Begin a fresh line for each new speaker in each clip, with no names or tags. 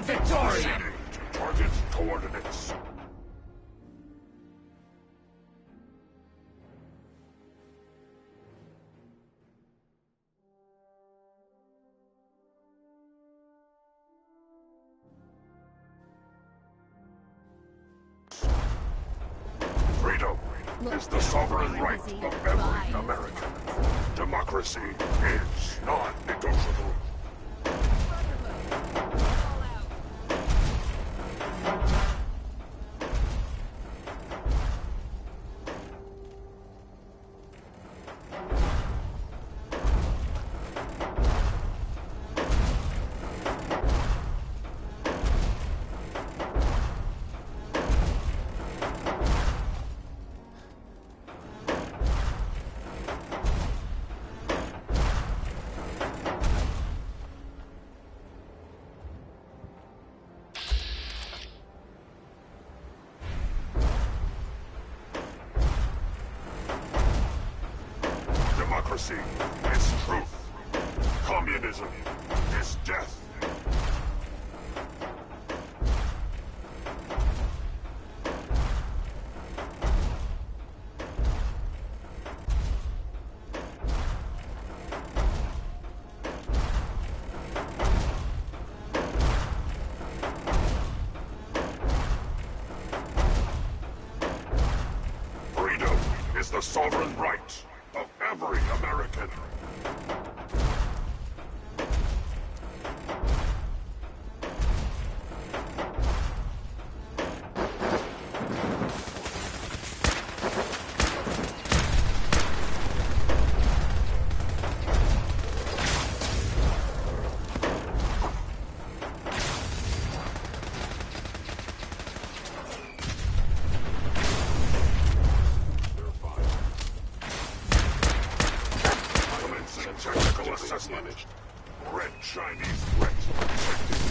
Victoria!
Proceeding to target coordinates. Freedom is the sovereign right of every American. Democracy is non-negotiable. Democracy is truth. Communism is death. Freedom is the sovereign right of every American. Technical assessment. Red Chinese threat detected.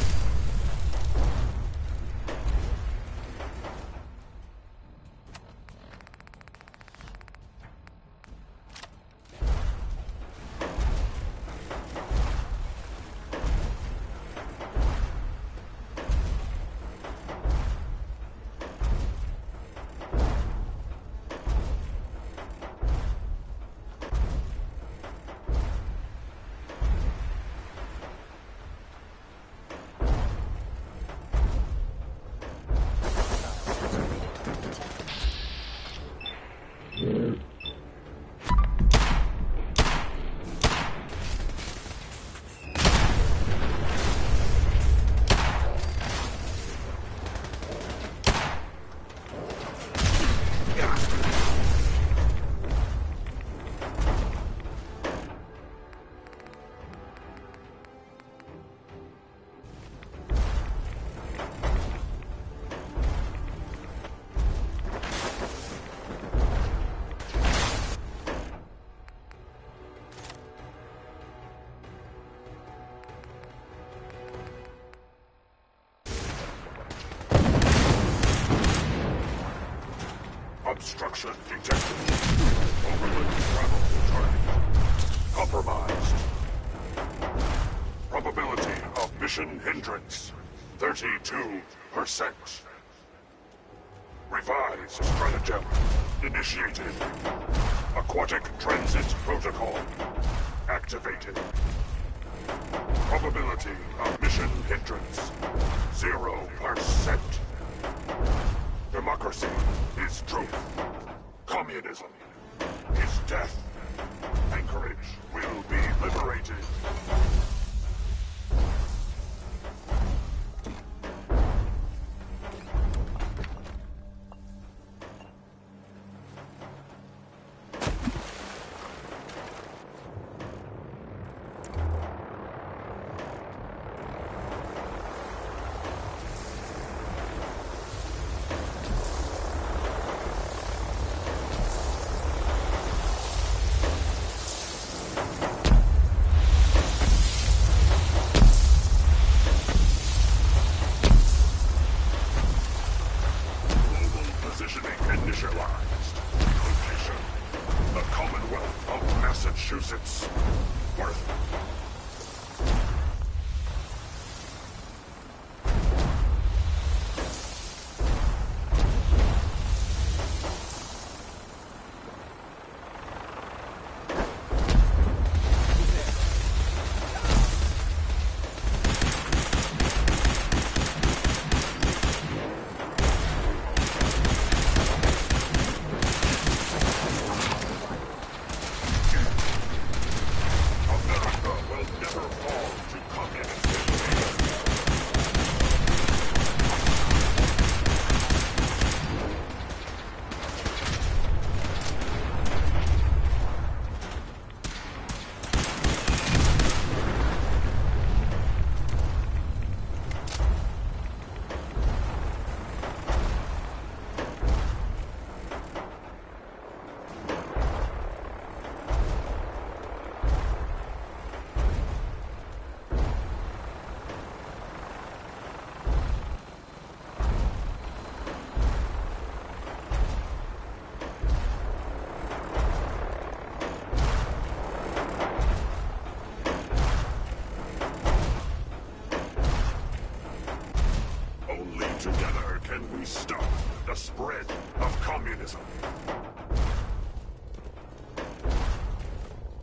Obstruction detected. Overland travel target compromised. Probability of mission hindrance 32%. Revised stratagem initiated. Aquatic transit protocol activated. Probability of mission hindrance 0%. Democracy is truth. Communism is death. Anchorage will be liberated. Together can we stop the spread of communism.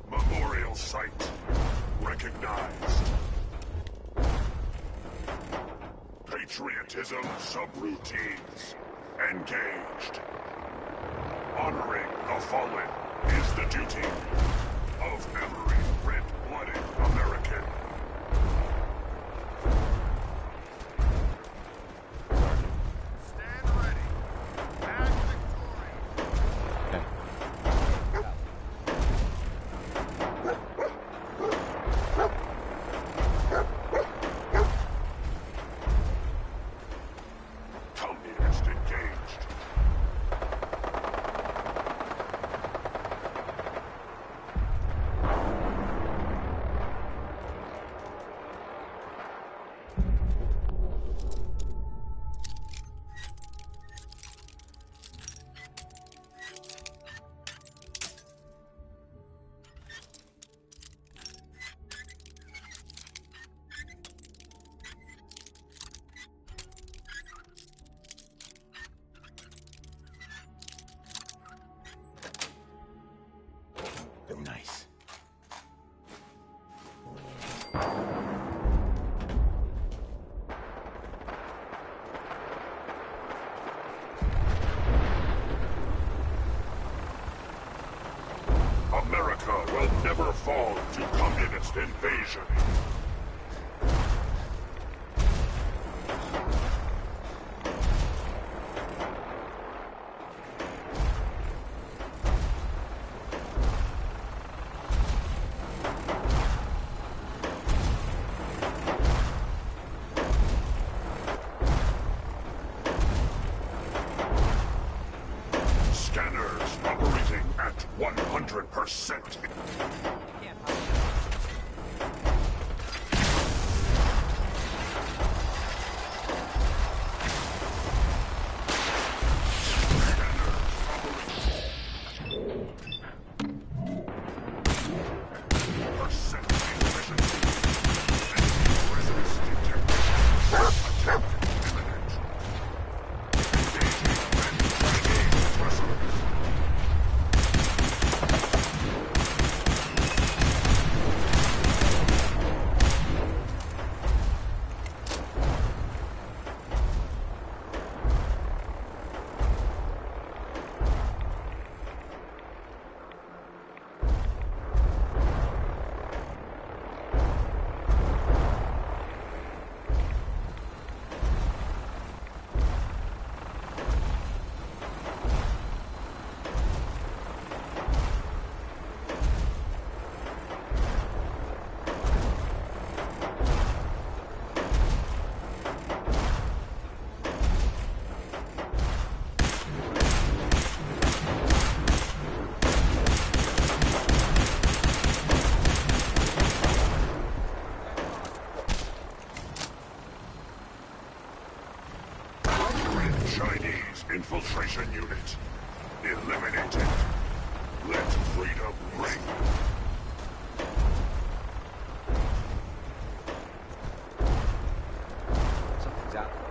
Memorial site recognized. Patriotism subroutines engaged. Honoring the fallen is the duty of every red-blooded American. Stand ready. And victorious. Communist engaged.
Nice.
America will never fall to communist invasion. Scanners operating at 100%. Chinese infiltration unit eliminated. Let freedom ring.
Something's out there.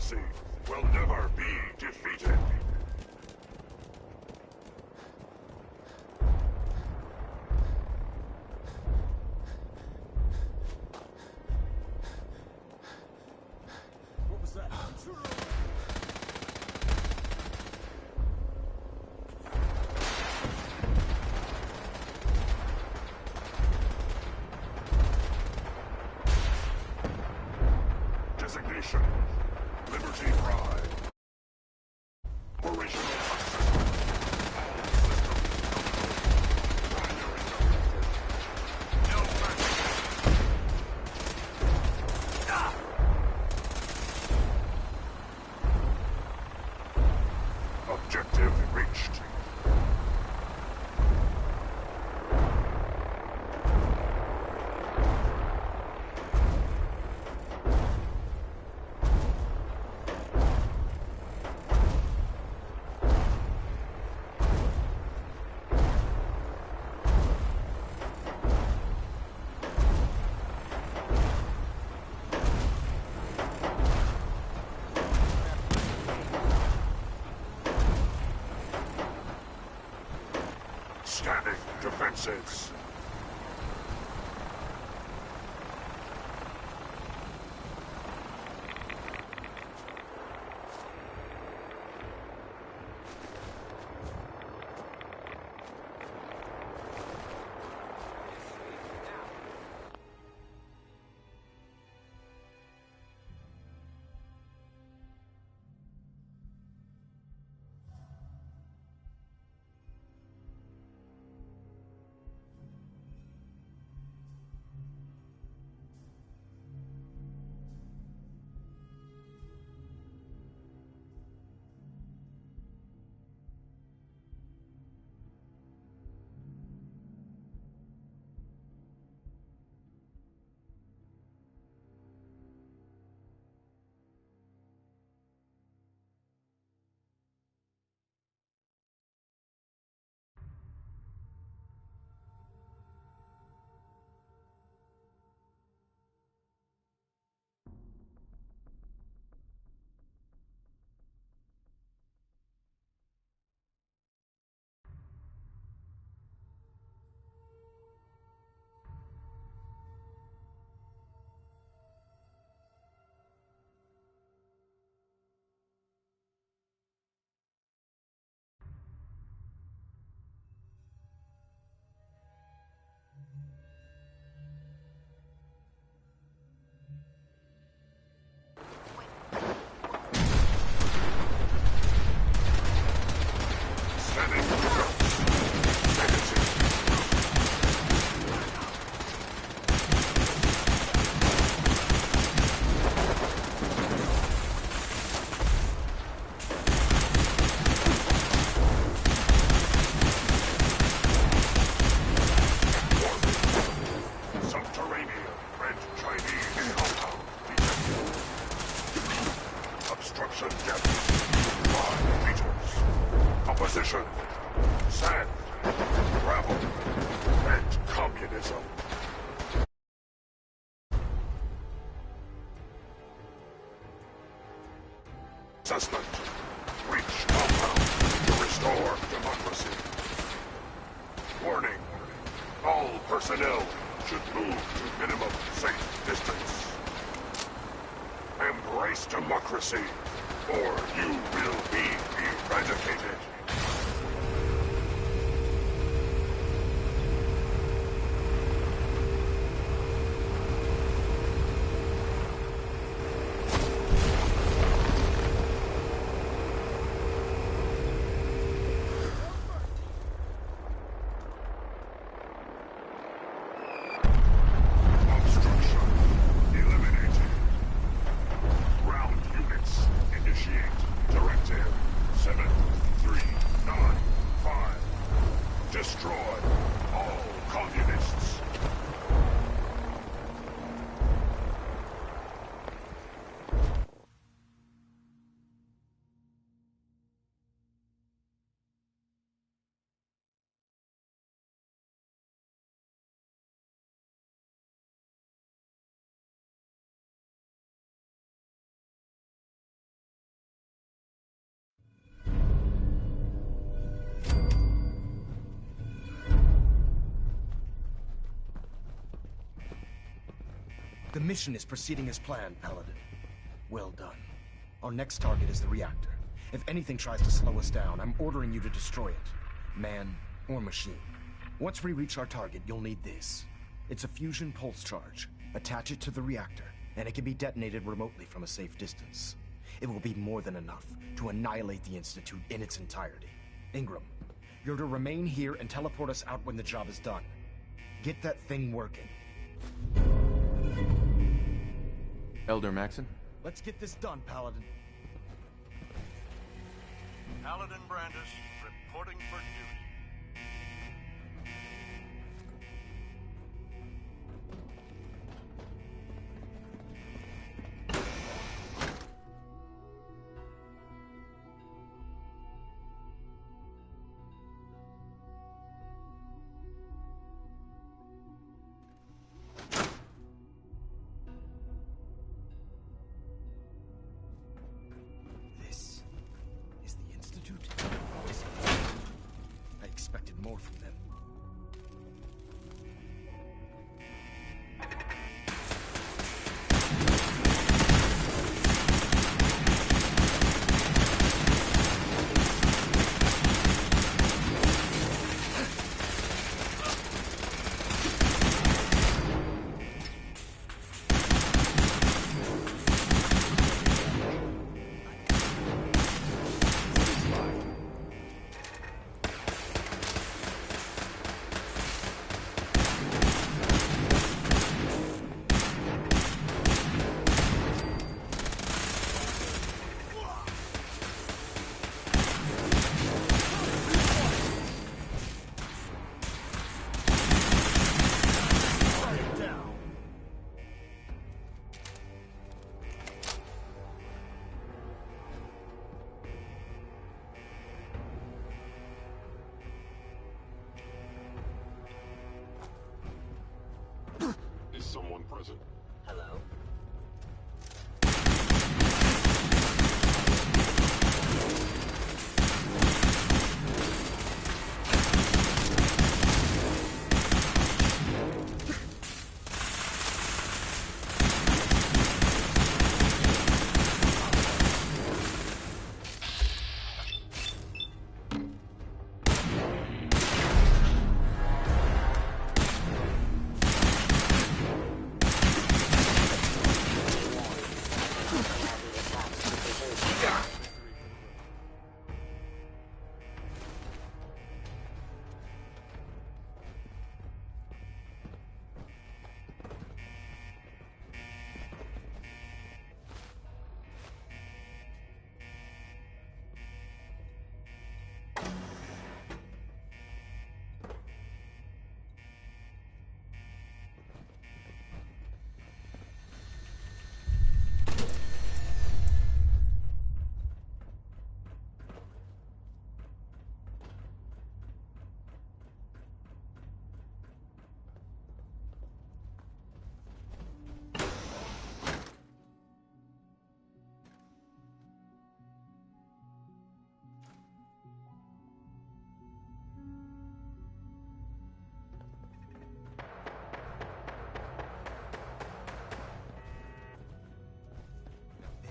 democracy will never be defeated.
What was that?
Designation: Liberty Pride. Original success. All systems nominal. Primary objective. No match. Objective reached. Scanning defenses. Scanning defense. Negative. Subterranean Red Chinese compound detected. Obstruction depth 5 meters. Composition: sand, gravel, and communism. Assessment: reach compound to restore democracy. Warning: all personnel should move to minimum safe distance. Embrace democracy, or you will be eradicated. Obstruction eliminated. Ground units initiate directive 7395. Destroy all communists.
The mission is proceeding as planned, Paladin. Well done. Our next target is the reactor. If anything tries to slow us down, I'm ordering you to destroy it. Man or machine. Once we reach our target, you'll need this. It's a fusion pulse charge. Attach it to the reactor, and it can be detonated remotely from a safe distance. It will be more than enough to annihilate the Institute in its entirety. Ingram, you're to remain here and teleport us out when the job is done. Get that thing working.
Elder Maxon?
Let's get this done, Paladin.
Paladin Brandis, reporting for duty.
This is the Institute? I expected more from them.
Is someone present?
Hello?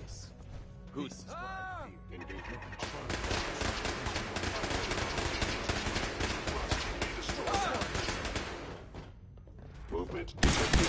This is what I feared.
Engagement. Movement detected.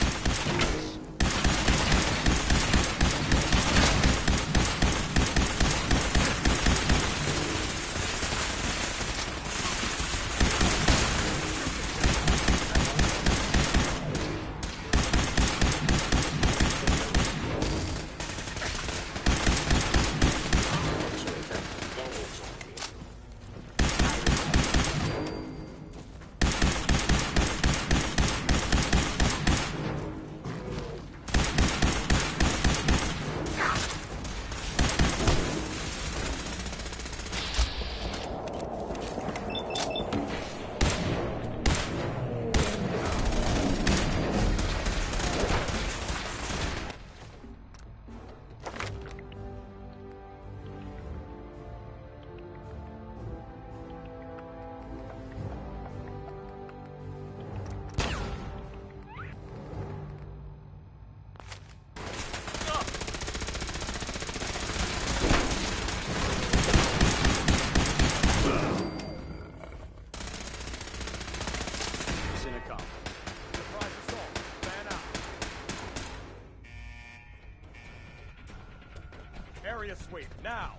wave, now!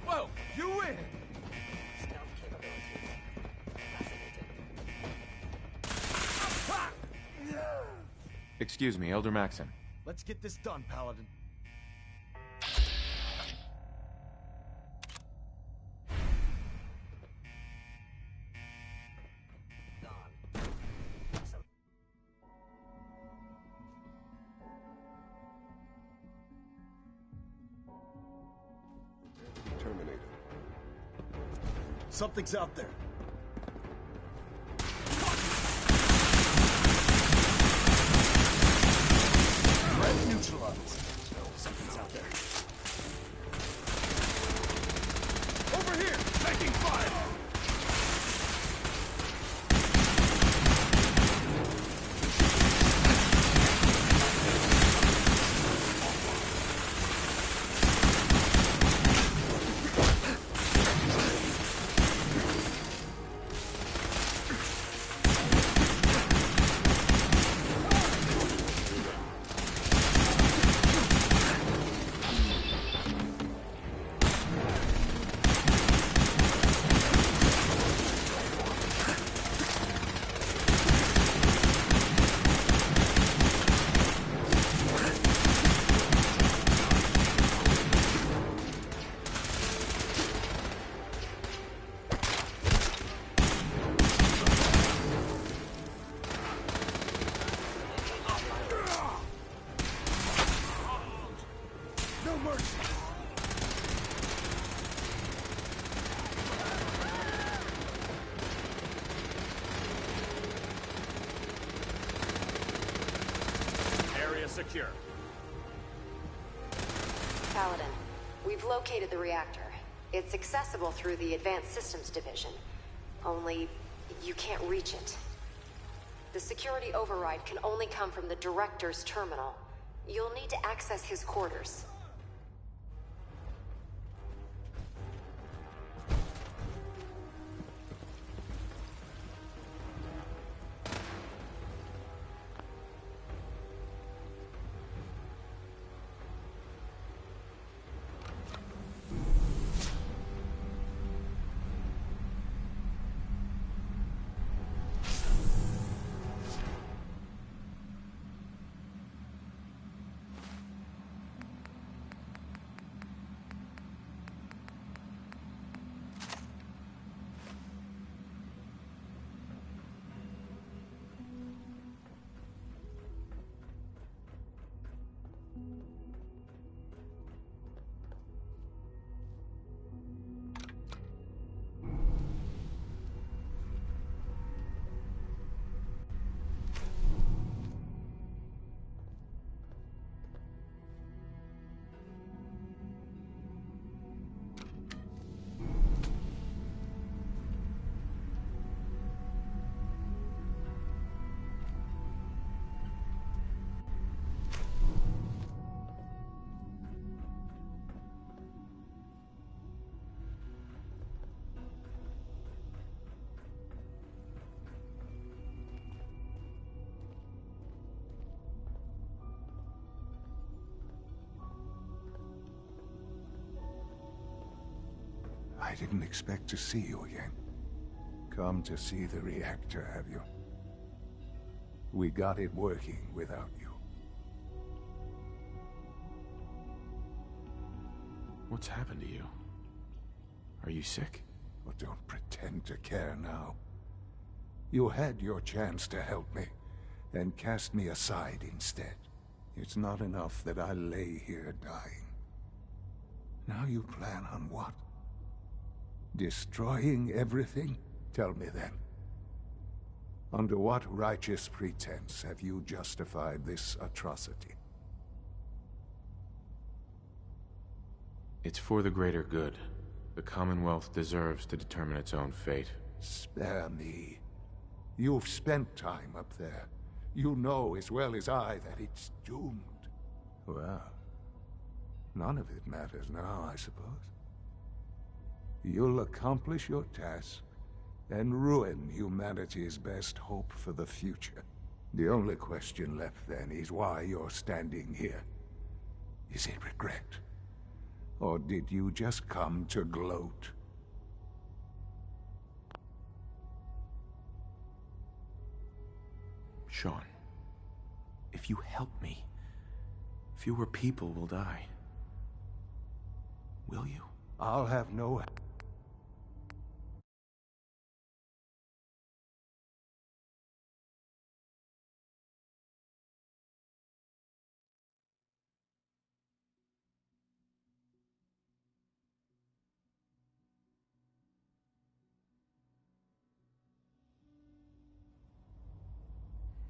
Whoa, you win!
Stealth capabilities. Fascinating.
Excuse me, Elder Maxon.
Let's get this done, Paladin.
Gone. So
Terminator.
Something's out there. Threat neutralized. Something's out there.
over here! Taking fire!
No mercy!
Area secure.
Paladin, we've located the reactor. It's accessible through the Advanced Systems Division. Only, you can't reach it. The security override can only come from the Director's terminal. You'll need to access his quarters.
I didn't expect to see you again. Come to see the reactor, have you? We got it working without you.
What's happened to you? Are you sick?
But don't pretend to care now. You had your chance to help me, and cast me aside instead. It's not enough that I lay here dying. Now you plan on what? Destroying everything? Tell me then. Under what righteous pretense have you justified this atrocity?
It's for the greater good. The Commonwealth deserves to determine its own fate.
Spare me. You've spent time up there. You know as well as I that it's doomed. Well, none of it matters now, I suppose. You'll accomplish your task and ruin humanity's best hope for the future. The only question left then is why you're standing here. Is it regret? Or did you just come to gloat?
Sean, if you help me, fewer people will die. Will you?
I'll have no...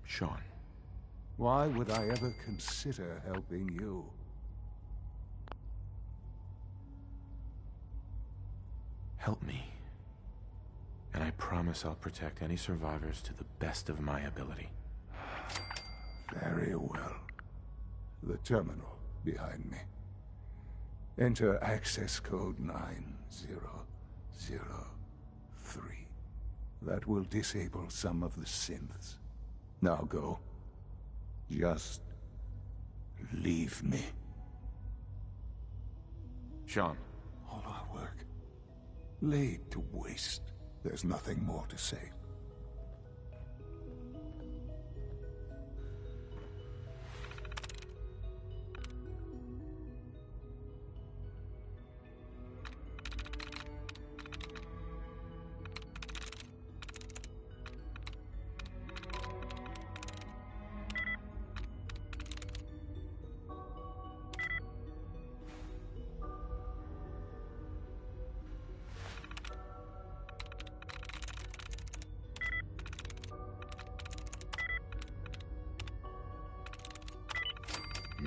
Sean.
Why would I ever consider helping you?
Help me. And I promise I'll protect any survivors to the best of my ability.
Very well. The terminal behind me. Enter access code 9003. That will disable some of the synths. Now go. Just leave me.
Sean.
All our work laid to waste. There's nothing more to say.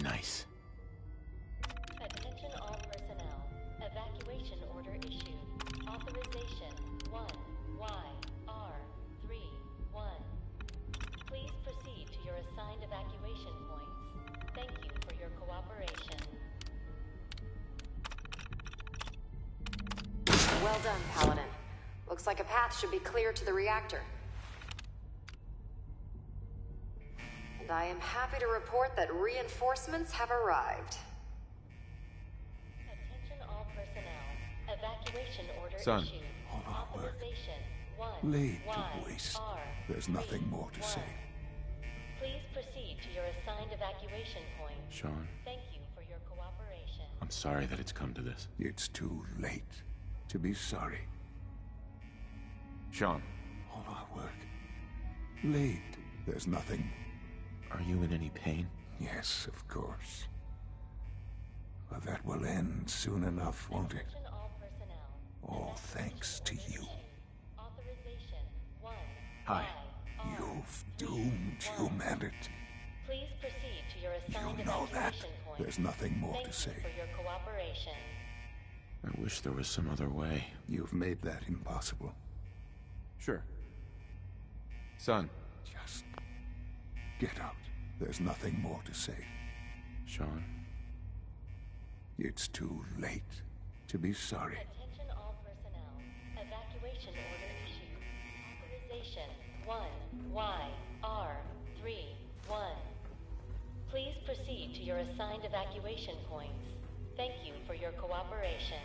Nice.
Attention all personnel. Evacuation order issued. Authorization 1YR31. Please proceed to your assigned evacuation points. Thank you for your cooperation.
Well done, Paladin. Looks like a path should be clear to the reactor. I am happy to report that reinforcements have arrived.
Attention all personnel. Evacuation order
Son.
issued.
All our work
Authorization
laid to waste.
1YR31.
There's nothing more to say.
Please proceed to your assigned evacuation point.
Sean,
Thank you for your cooperation.
I'm sorry that it's come to this.
It's too late to be sorry.
Sean,
All our work laid. There's nothing.
are you in any pain?
Yes, of course. But that will end soon enough, won't it?
Attention all personnel.
All thanks to you.
Authorization 1.
Hi.
You've doomed humanity.
Please proceed to your assigned
You know that.
evacuation point.
There's nothing more
Thank
to
you
say.
for your cooperation.
I wish there was some other way.
You've made that impossible.
Sure. Son.
Just get out. There's nothing more to say.
Sean.
It's too late to be sorry.
Attention all personnel. Evacuation order issued. Authorization 1YR31. Please proceed to your assigned evacuation points. Thank you for your cooperation.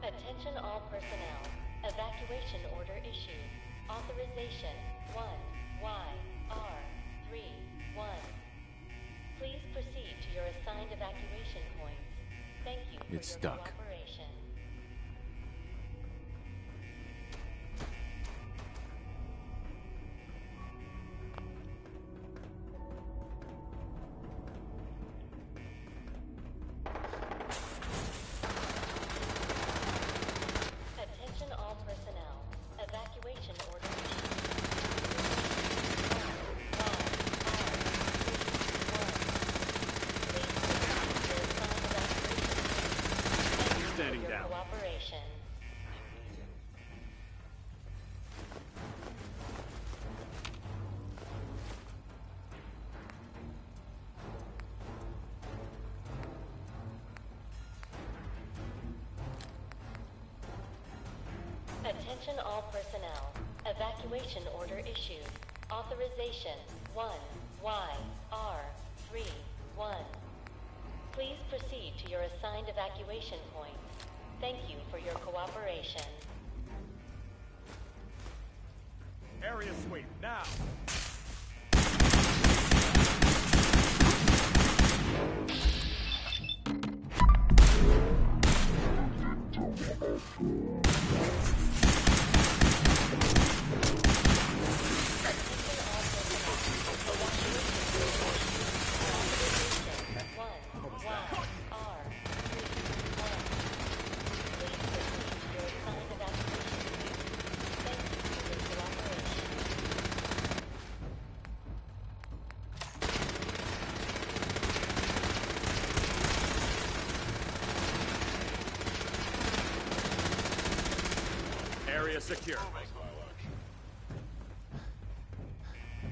Attention all personnel. Evacuation order issued. Authorization 1YR31. Please proceed to your assigned evacuation points. Thank you for
It's
your
stuck.
cooperation. Attention all personnel. Evacuation order issued.
Standing down.
Cooperation. Attention all personnel. Evacuation order issued. Authorization 1YR31. Please proceed to your assigned evacuation points. Thank you for your cooperation.
Area sweep, now! Area secure.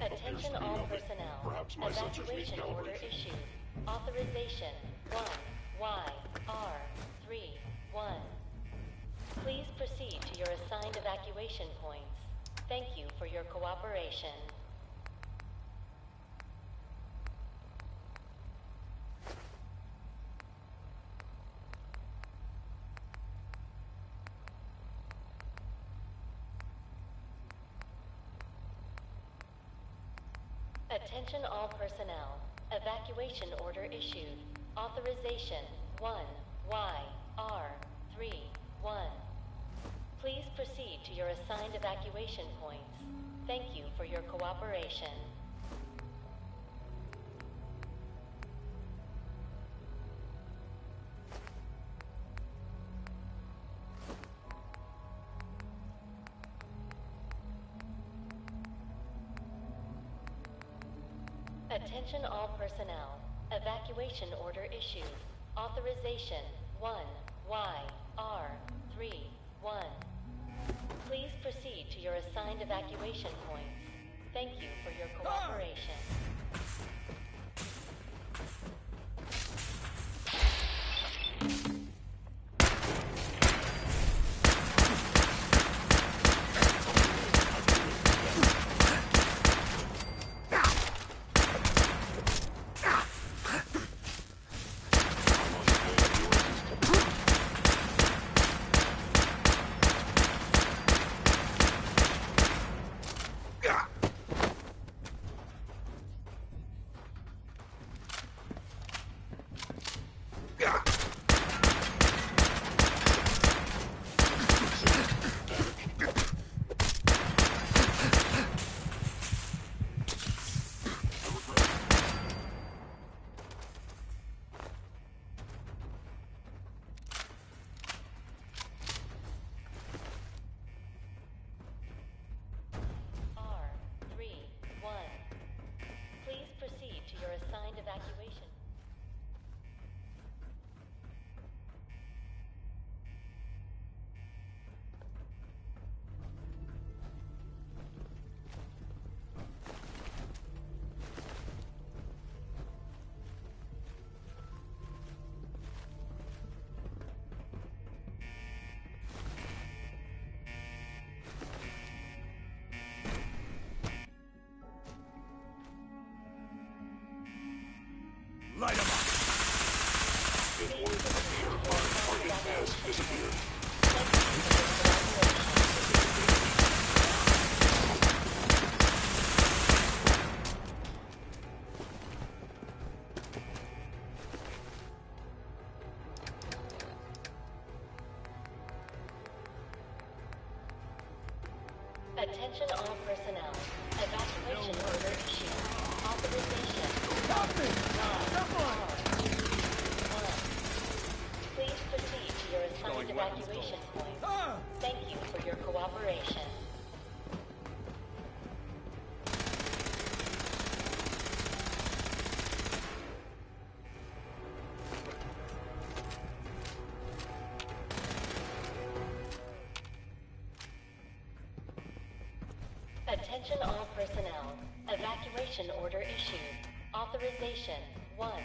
Attention all personnel.
Perhaps my sensors need
Evacuation order
calibration.
issued. Authorization 1YR31. Please proceed to your assigned evacuation points. Thank you for your cooperation. Attention all personnel. Evacuation order issued. Authorization 1YR31. Please proceed to your assigned evacuation points. Thank you for your cooperation. Attention all personnel. Evacuation order issued. Authorization 1YR31. Please proceed to your assigned evacuation points. Thank you for your cooperation. Please proceed to your assigned evacuation.
Light 'em up!
Target has disappeared.
Attention all personnel. Evacuation order issued. Authorization. Please proceed to your assigned evacuation point. Thank you for your cooperation. Attention all personnel. Evacuation order issued. Authorization 1YR31.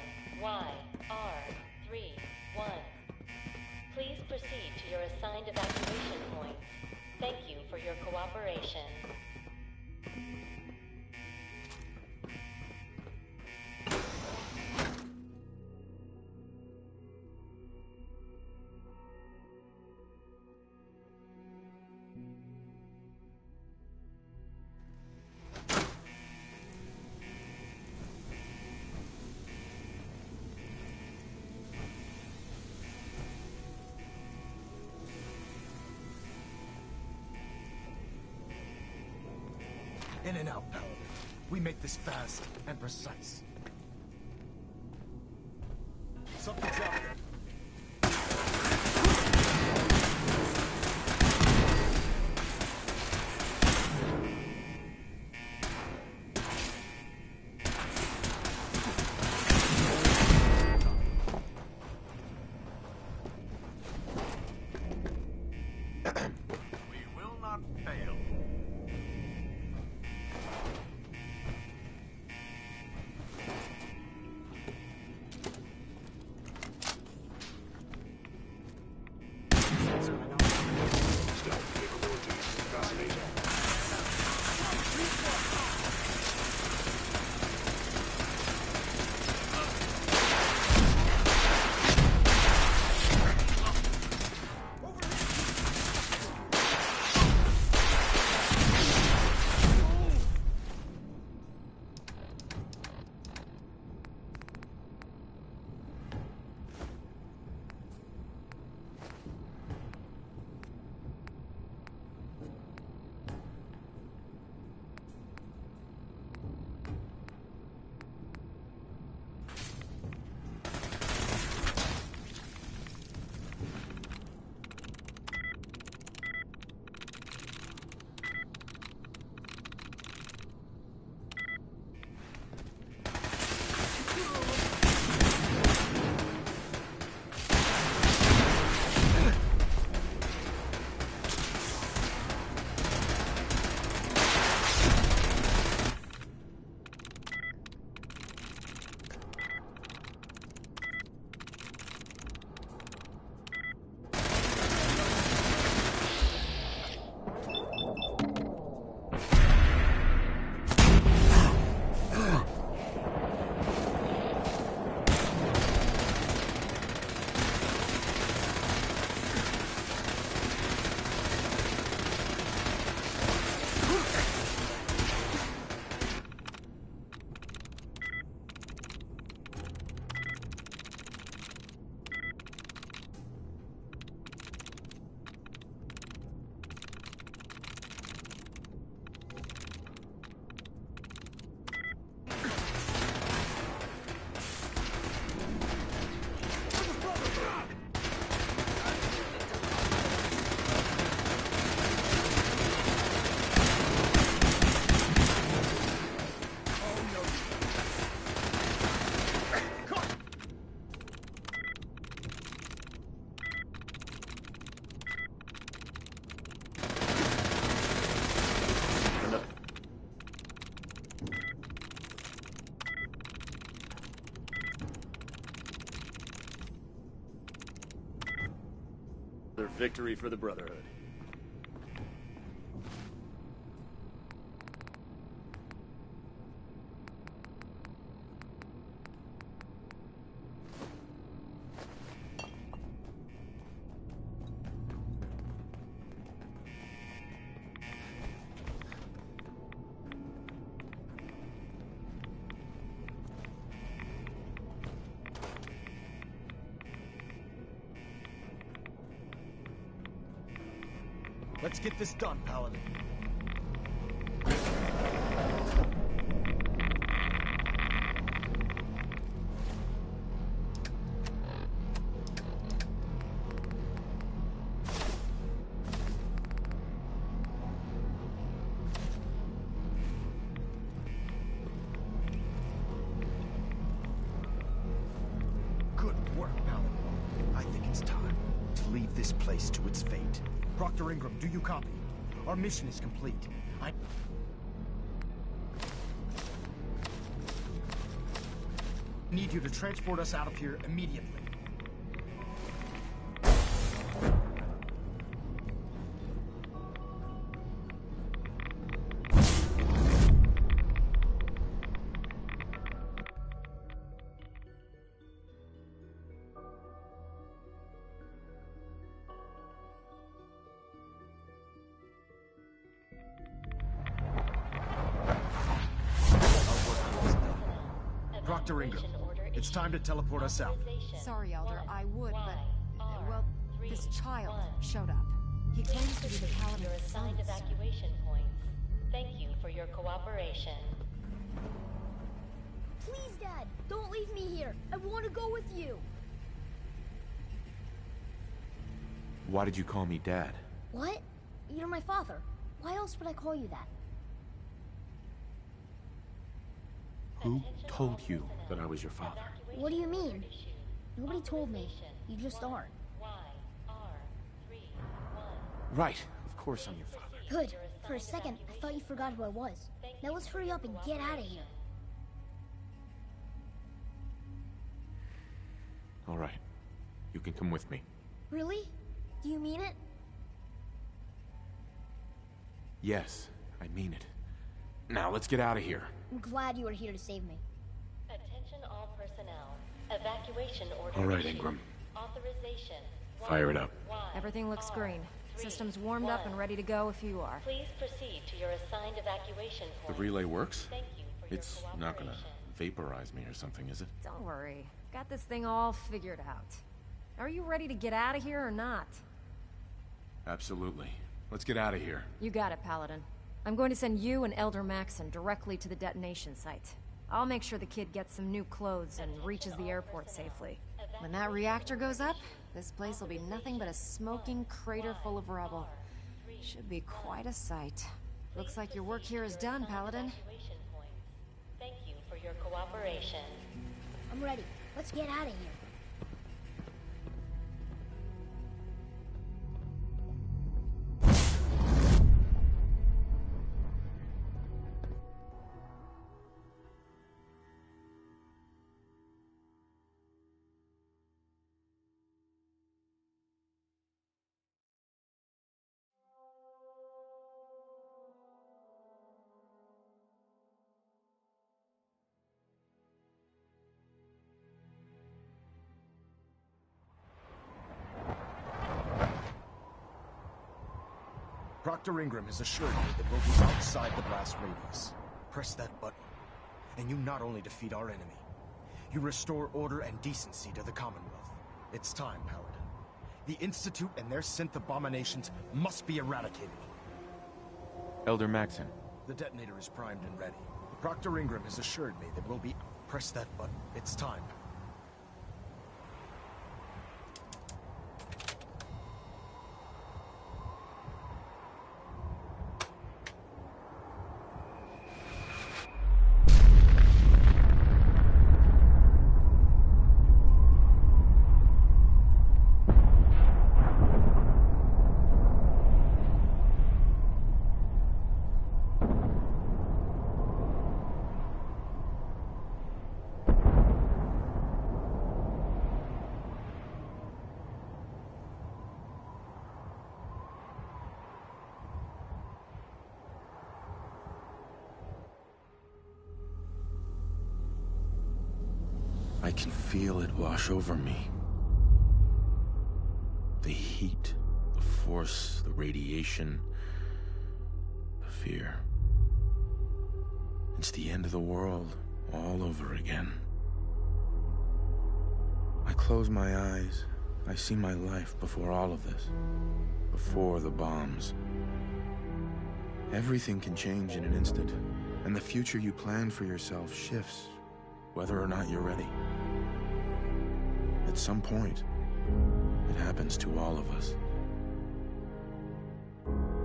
Please proceed to your assigned evacuation points. Thank you for your cooperation.
In and out, Paladin. We make this fast and precise. Something's out there.
We will not fail. Stealth capabilities fascinating.
Another victory for the Brotherhood.
Let's get this done, Paladin. Good work, Paladin. I think it's time to leave this place to its fate. Proctor Ingram, do you copy? Our mission is complete. I need you to transport us out of here immediately. Dr. Ingram, it's time to teleport us out.
Sorry, Elder, I would, but... well, this child showed up. He claims to be the Paladin's
Your assigned
son.
evacuation points. Thank you for your cooperation.
Please, Dad, don't leave me here. I want to go with you.
Why did you call me Dad?
What? You're my father. Why else would I call you that?
Who told you that I was your father?
What do you mean? Nobody told me. You just are.
Right, of course I'm your father.
Good. For a second, I thought you forgot who I was. Now let's hurry up and get out of here.
All right, you can come with me.
Really? Do you mean it?
Yes, I mean it. Now let's get out of here.
I'm glad you were here to save me.
Attention all personnel. Evacuation order.
All right,
issued.
Ingram.
Authorization.
Fire it up.
Everything looks green. Systems warmed up and ready to go if you are.
Please proceed to your assigned evacuation
The
point.
relay works?
Thank you for your
It's not gonna
cooperation.
vaporize me or something, is it?
Don't worry. Got this thing all figured out. Are you ready to get out of here or not?
Absolutely. Let's get out of here.
You got it, Paladin. I'm going to send you and Elder Maxon directly to the detonation site. I'll make sure the kid gets some new clothes and reaches the airport safely. When that reactor goes up, this place will be nothing but a smoking crater full of rubble. Should be quite a sight. Looks like your work here is done, Paladin.
Evacuation points. Thank you for your cooperation.
I'm ready. Let's get out of here.
Dr. Ingram has assured me that we'll be outside the blast radius. Press that button, and you not only defeat our enemy, you restore order and decency to the Commonwealth. It's time, Paladin. The Institute and their synth abominations must be eradicated.
Elder Maxon.
The detonator is primed and ready. Dr. Ingram has assured me that we'll be... Press that button. It's time.
I can feel it wash over me. The heat, the force, the radiation, the fear. It's the end of the world all over again. I close my eyes. I see my life before all of this. Before the bombs. Everything can change in an instant, and the future you plan for yourself shifts, whether or not you're ready. At some point, it happens to all of us.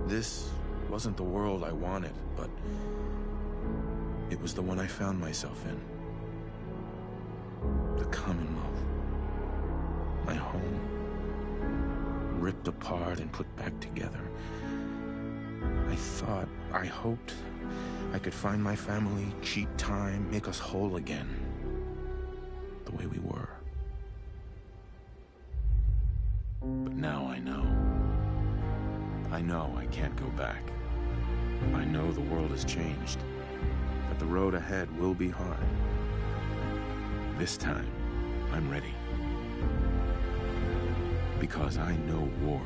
This wasn't the world I wanted, but it was the one I found myself in. The Commonwealth. My home. Ripped apart and put back together. I hoped I could find my family, cheat time, make us whole again. The way we were. But now I know. I know I can't go back. I know the world has changed. That the road ahead will be hard. This time, I'm ready. Because I know war.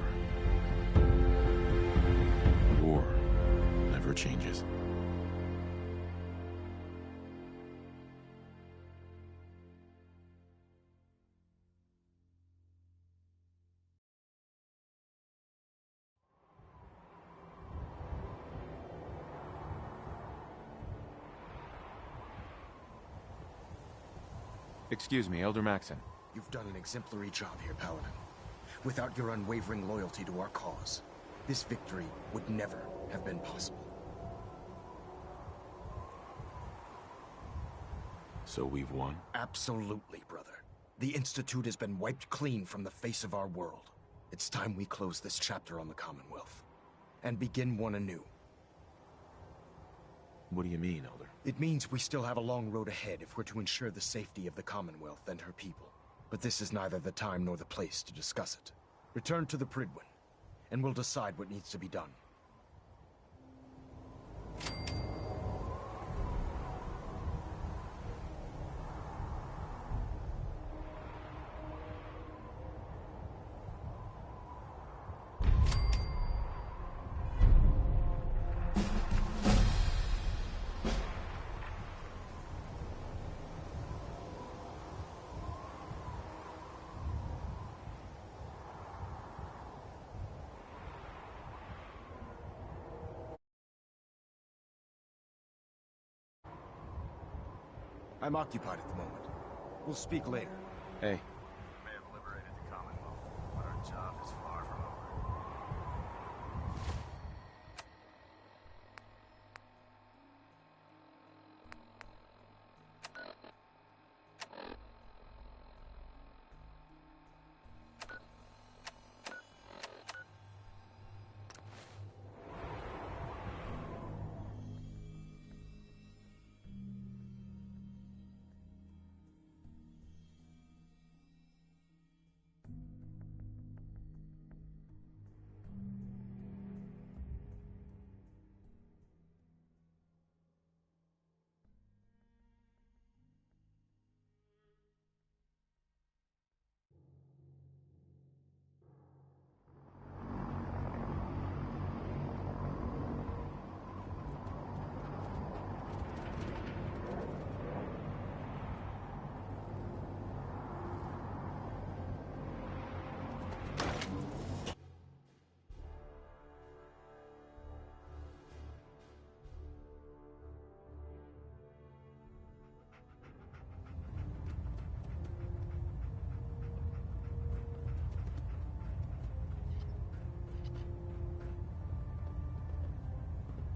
War never changes. Excuse me, Elder Maxon.
You've done an exemplary job here, Paladin. Without your unwavering loyalty to our cause, this victory would never have been possible.
So we've won?
Absolutely, brother. The Institute has been wiped clean from the face of our world. It's time we close this chapter on the Commonwealth and begin one anew.
What do you mean, Elder?
It means we still have a long road ahead if we're to ensure the safety of the Commonwealth and her people. But this is neither the time nor the place to discuss it. Return to the Prydwen, and we'll decide what needs to be done. I'm occupied at the moment. We'll speak later.
Hey.
We may have liberated the Commonwealth, but our job is far from over.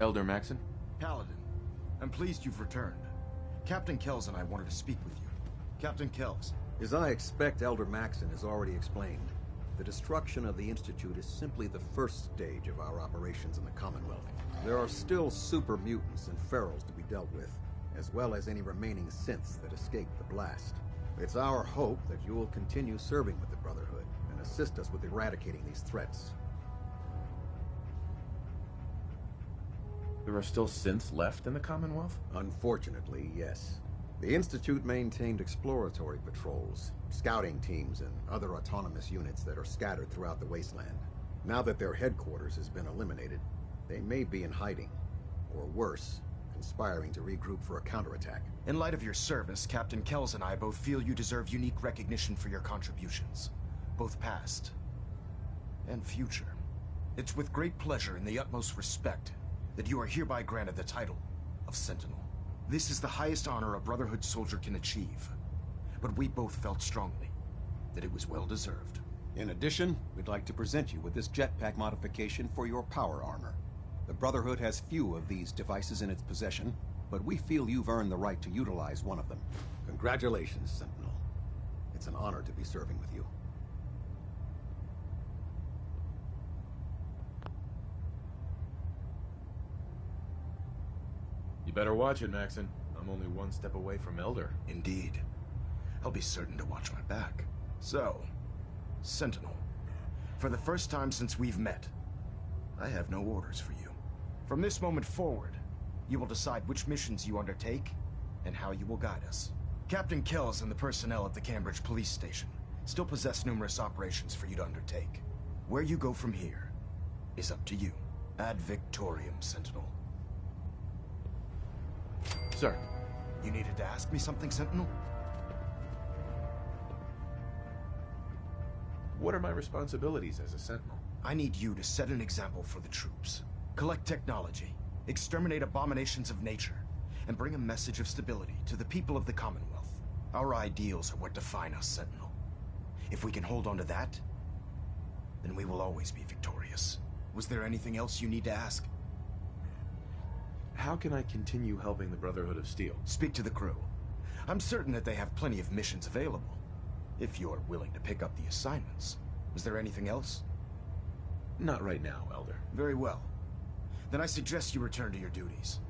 Elder Maxon?
Paladin, I'm pleased you've returned. Captain Kells and I wanted to speak with you. Captain Kells.
As I expect Elder Maxon has already explained, the destruction of the Institute is simply the first stage of our operations in the Commonwealth. There are still super mutants and ferals to be dealt with, as well as any remaining synths that escaped the blast. It's our hope that you will continue serving with the Brotherhood and assist us with eradicating these threats.
There are still synths left in the Commonwealth?
Unfortunately, yes. The Institute maintained exploratory patrols, scouting teams, and other autonomous units that are scattered throughout the wasteland. Now that their headquarters has been eliminated, they may be in hiding, or worse, conspiring to regroup for a counterattack.
In light of your service, Captain Kells and I both feel you deserve unique recognition for your contributions, both past and future. It's with great pleasure and the utmost respect that you are hereby granted the title of Sentinel. This is the highest honor a Brotherhood soldier can achieve, but we both felt strongly that it was well-deserved.
In addition, we'd like to present you with this jetpack modification for your power armor. The Brotherhood has few of these devices in its possession, but we feel you've earned the right to utilize one of them.
Congratulations, Sentinel. It's an honor to be serving with you.
You better watch it, Maxon. I'm only one step away from Elder.
Indeed. I'll be certain to watch my back. So, Sentinel, for the first time since we've met, I have no orders for you. From this moment forward, you will decide which missions you undertake and how you will guide us. Captain Kells and the personnel at the Cambridge Police Station still possess numerous operations for you to undertake. Where you go from here is up to you. Ad Victorium, Sentinel.
Sir.
You needed to ask me something, Sentinel?
What are my responsibilities as a Sentinel?
I need you to set an example for the troops. Collect technology, exterminate abominations of nature, and bring a message of stability to the people of the Commonwealth. Our ideals are what define us, Sentinel. If we can hold on to that, then we will always be victorious. Was there anything else you need to ask?
How can I continue helping the Brotherhood of Steel?
Speak to the crew. I'm certain that they have plenty of missions available, if you're willing to pick up the assignments. Was there anything else?
Not right now, Elder.
Very well. Then I suggest you return to your duties.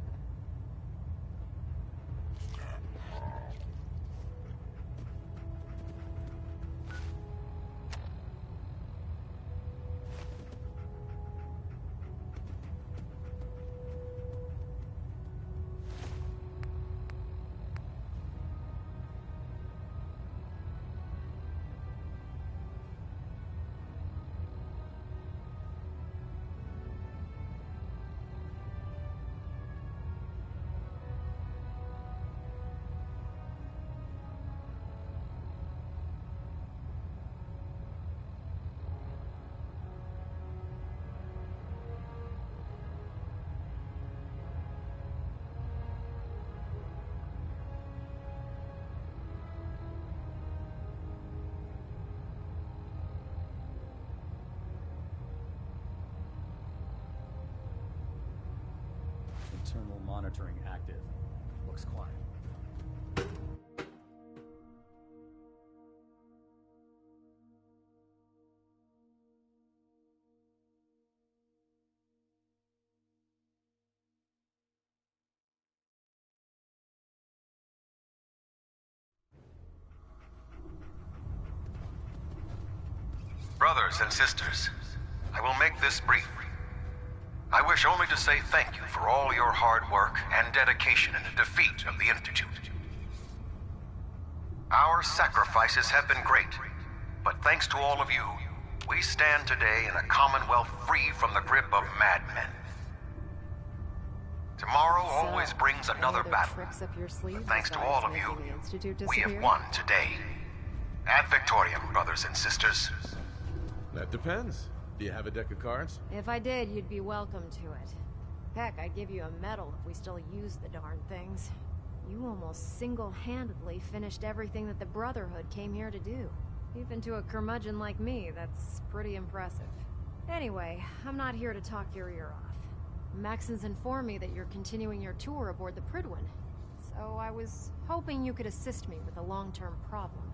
Internal monitoring active. Looks quiet.
Brothers and sisters, I will make this brief. I wish only to say thank you for all your hard work and dedication in the defeat of the Institute. Our sacrifices have been great, but thanks to all of you, we stand today in a Commonwealth free from the grip of madmen. Tomorrow always brings another battle. But thanks to all of you, we have won today. Ad Victoriam, brothers and sisters.
That depends. Do you have a deck of cards?
If I did, you'd be welcome to it. Heck, I'd give you a medal if we still used the darn things. You almost single-handedly finished everything that the Brotherhood came here to do. Even to a curmudgeon like me, that's pretty impressive. Anyway, I'm not here to talk your ear off. Maxon's informed me that you're continuing your tour aboard the Prydwen. So I was hoping you could assist me with a long-term problem.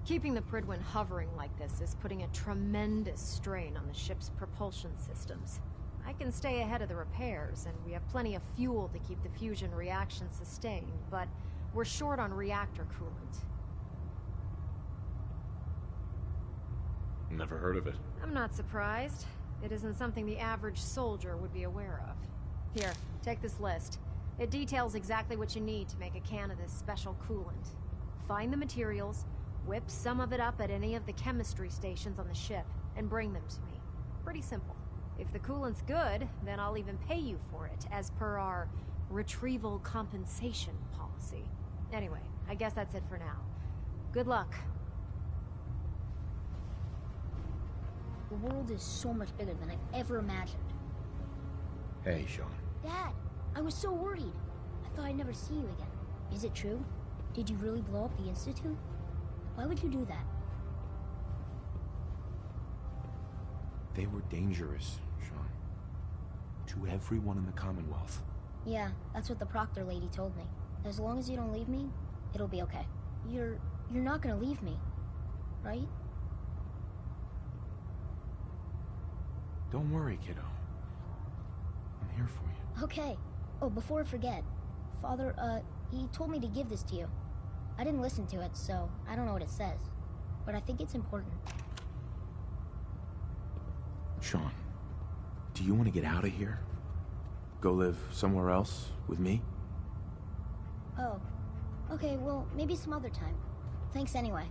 Keeping the Prydwen hovering like this is putting a tremendous strain on the ship's propulsion systems. I can stay ahead of the repairs, and we have plenty of fuel to keep the fusion reaction sustained, but we're short on reactor coolant.
Never heard of it.
I'm not surprised. It isn't something the average soldier would be aware of. Here, take this list. It details exactly what you need to make a can of this special coolant. Find the materials, whip some of it up at any of the chemistry stations on the ship, and bring them to me. Pretty simple. If the coolant's good, then I'll even pay you for it, as per our retrieval compensation policy. Anyway, I guess that's it for now. Good luck.
The world is so much bigger than I've ever imagined.
Hey, Sean.
Dad, I was so worried. I thought I'd never see you again. Is it true? Did you really blow up the Institute? Why would you do that?
They were dangerous, Sean. To everyone in the Commonwealth.
Yeah, that's what the Proctor lady told me. As long as you don't leave me, it'll be okay. You're not gonna leave me, right?
Don't worry, kiddo. I'm here for you.
Okay. Oh, before I forget, Father, he told me to give this to you. I didn't listen to it, so I don't know what it says. But I think it's important.
Sean, do you want to get out of here? Go live somewhere else with me?
Oh. Okay, well, maybe some other time. Thanks anyway.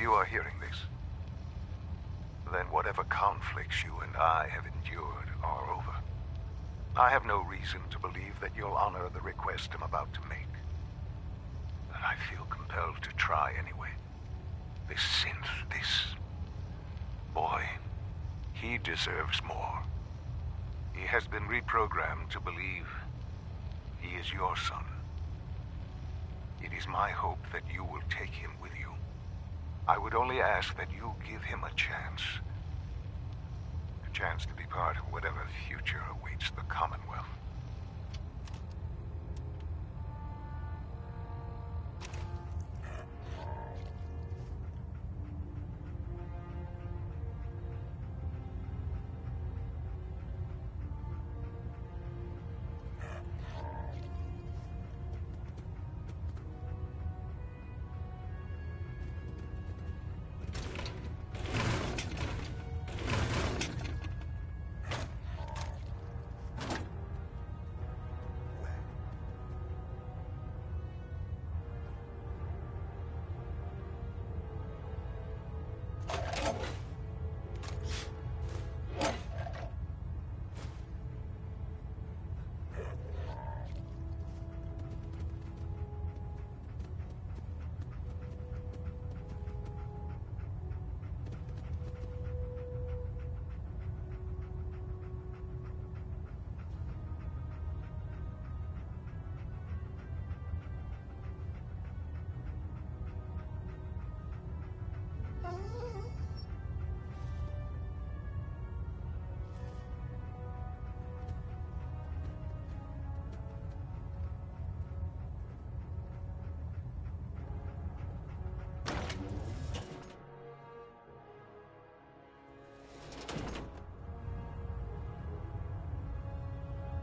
you are hearing this, then whatever conflicts you and I have endured are over. I have no reason to believe that you'll honor the request I'm about to make. And I feel compelled to try anyway. This synth, this boy, he deserves more. He has been reprogrammed to believe he is your son. It is my hope that you will take him with you. I would only ask that you give him a chance. A chance to be part of whatever future awaits the Commonwealth.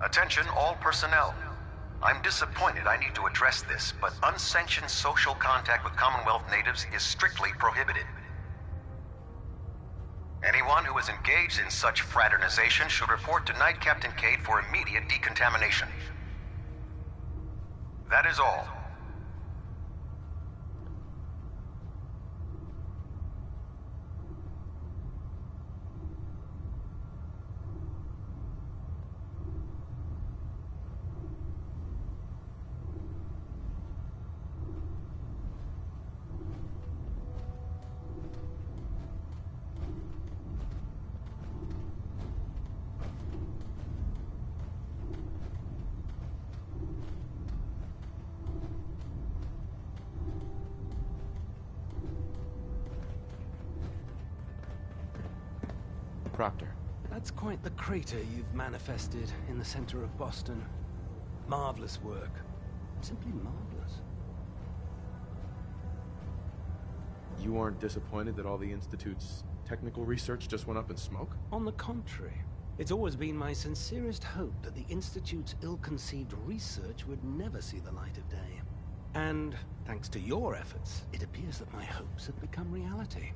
Attention all personnel. I'm disappointed I need to address this, but unsanctioned social contact with Commonwealth natives is strictly prohibited. Anyone who is engaged in such fraternization should report to Knight Captain Cade for immediate decontamination. That is all.
Proctor.
That's quite the crater you've manifested in the center of Boston. Marvelous work. Simply marvelous.
You aren't disappointed that all the Institute's technical research just went up in smoke?
On the contrary. It's always been my sincerest hope that the Institute's ill-conceived research would never see the light of day. And, thanks to your efforts, it appears that my hopes have become reality.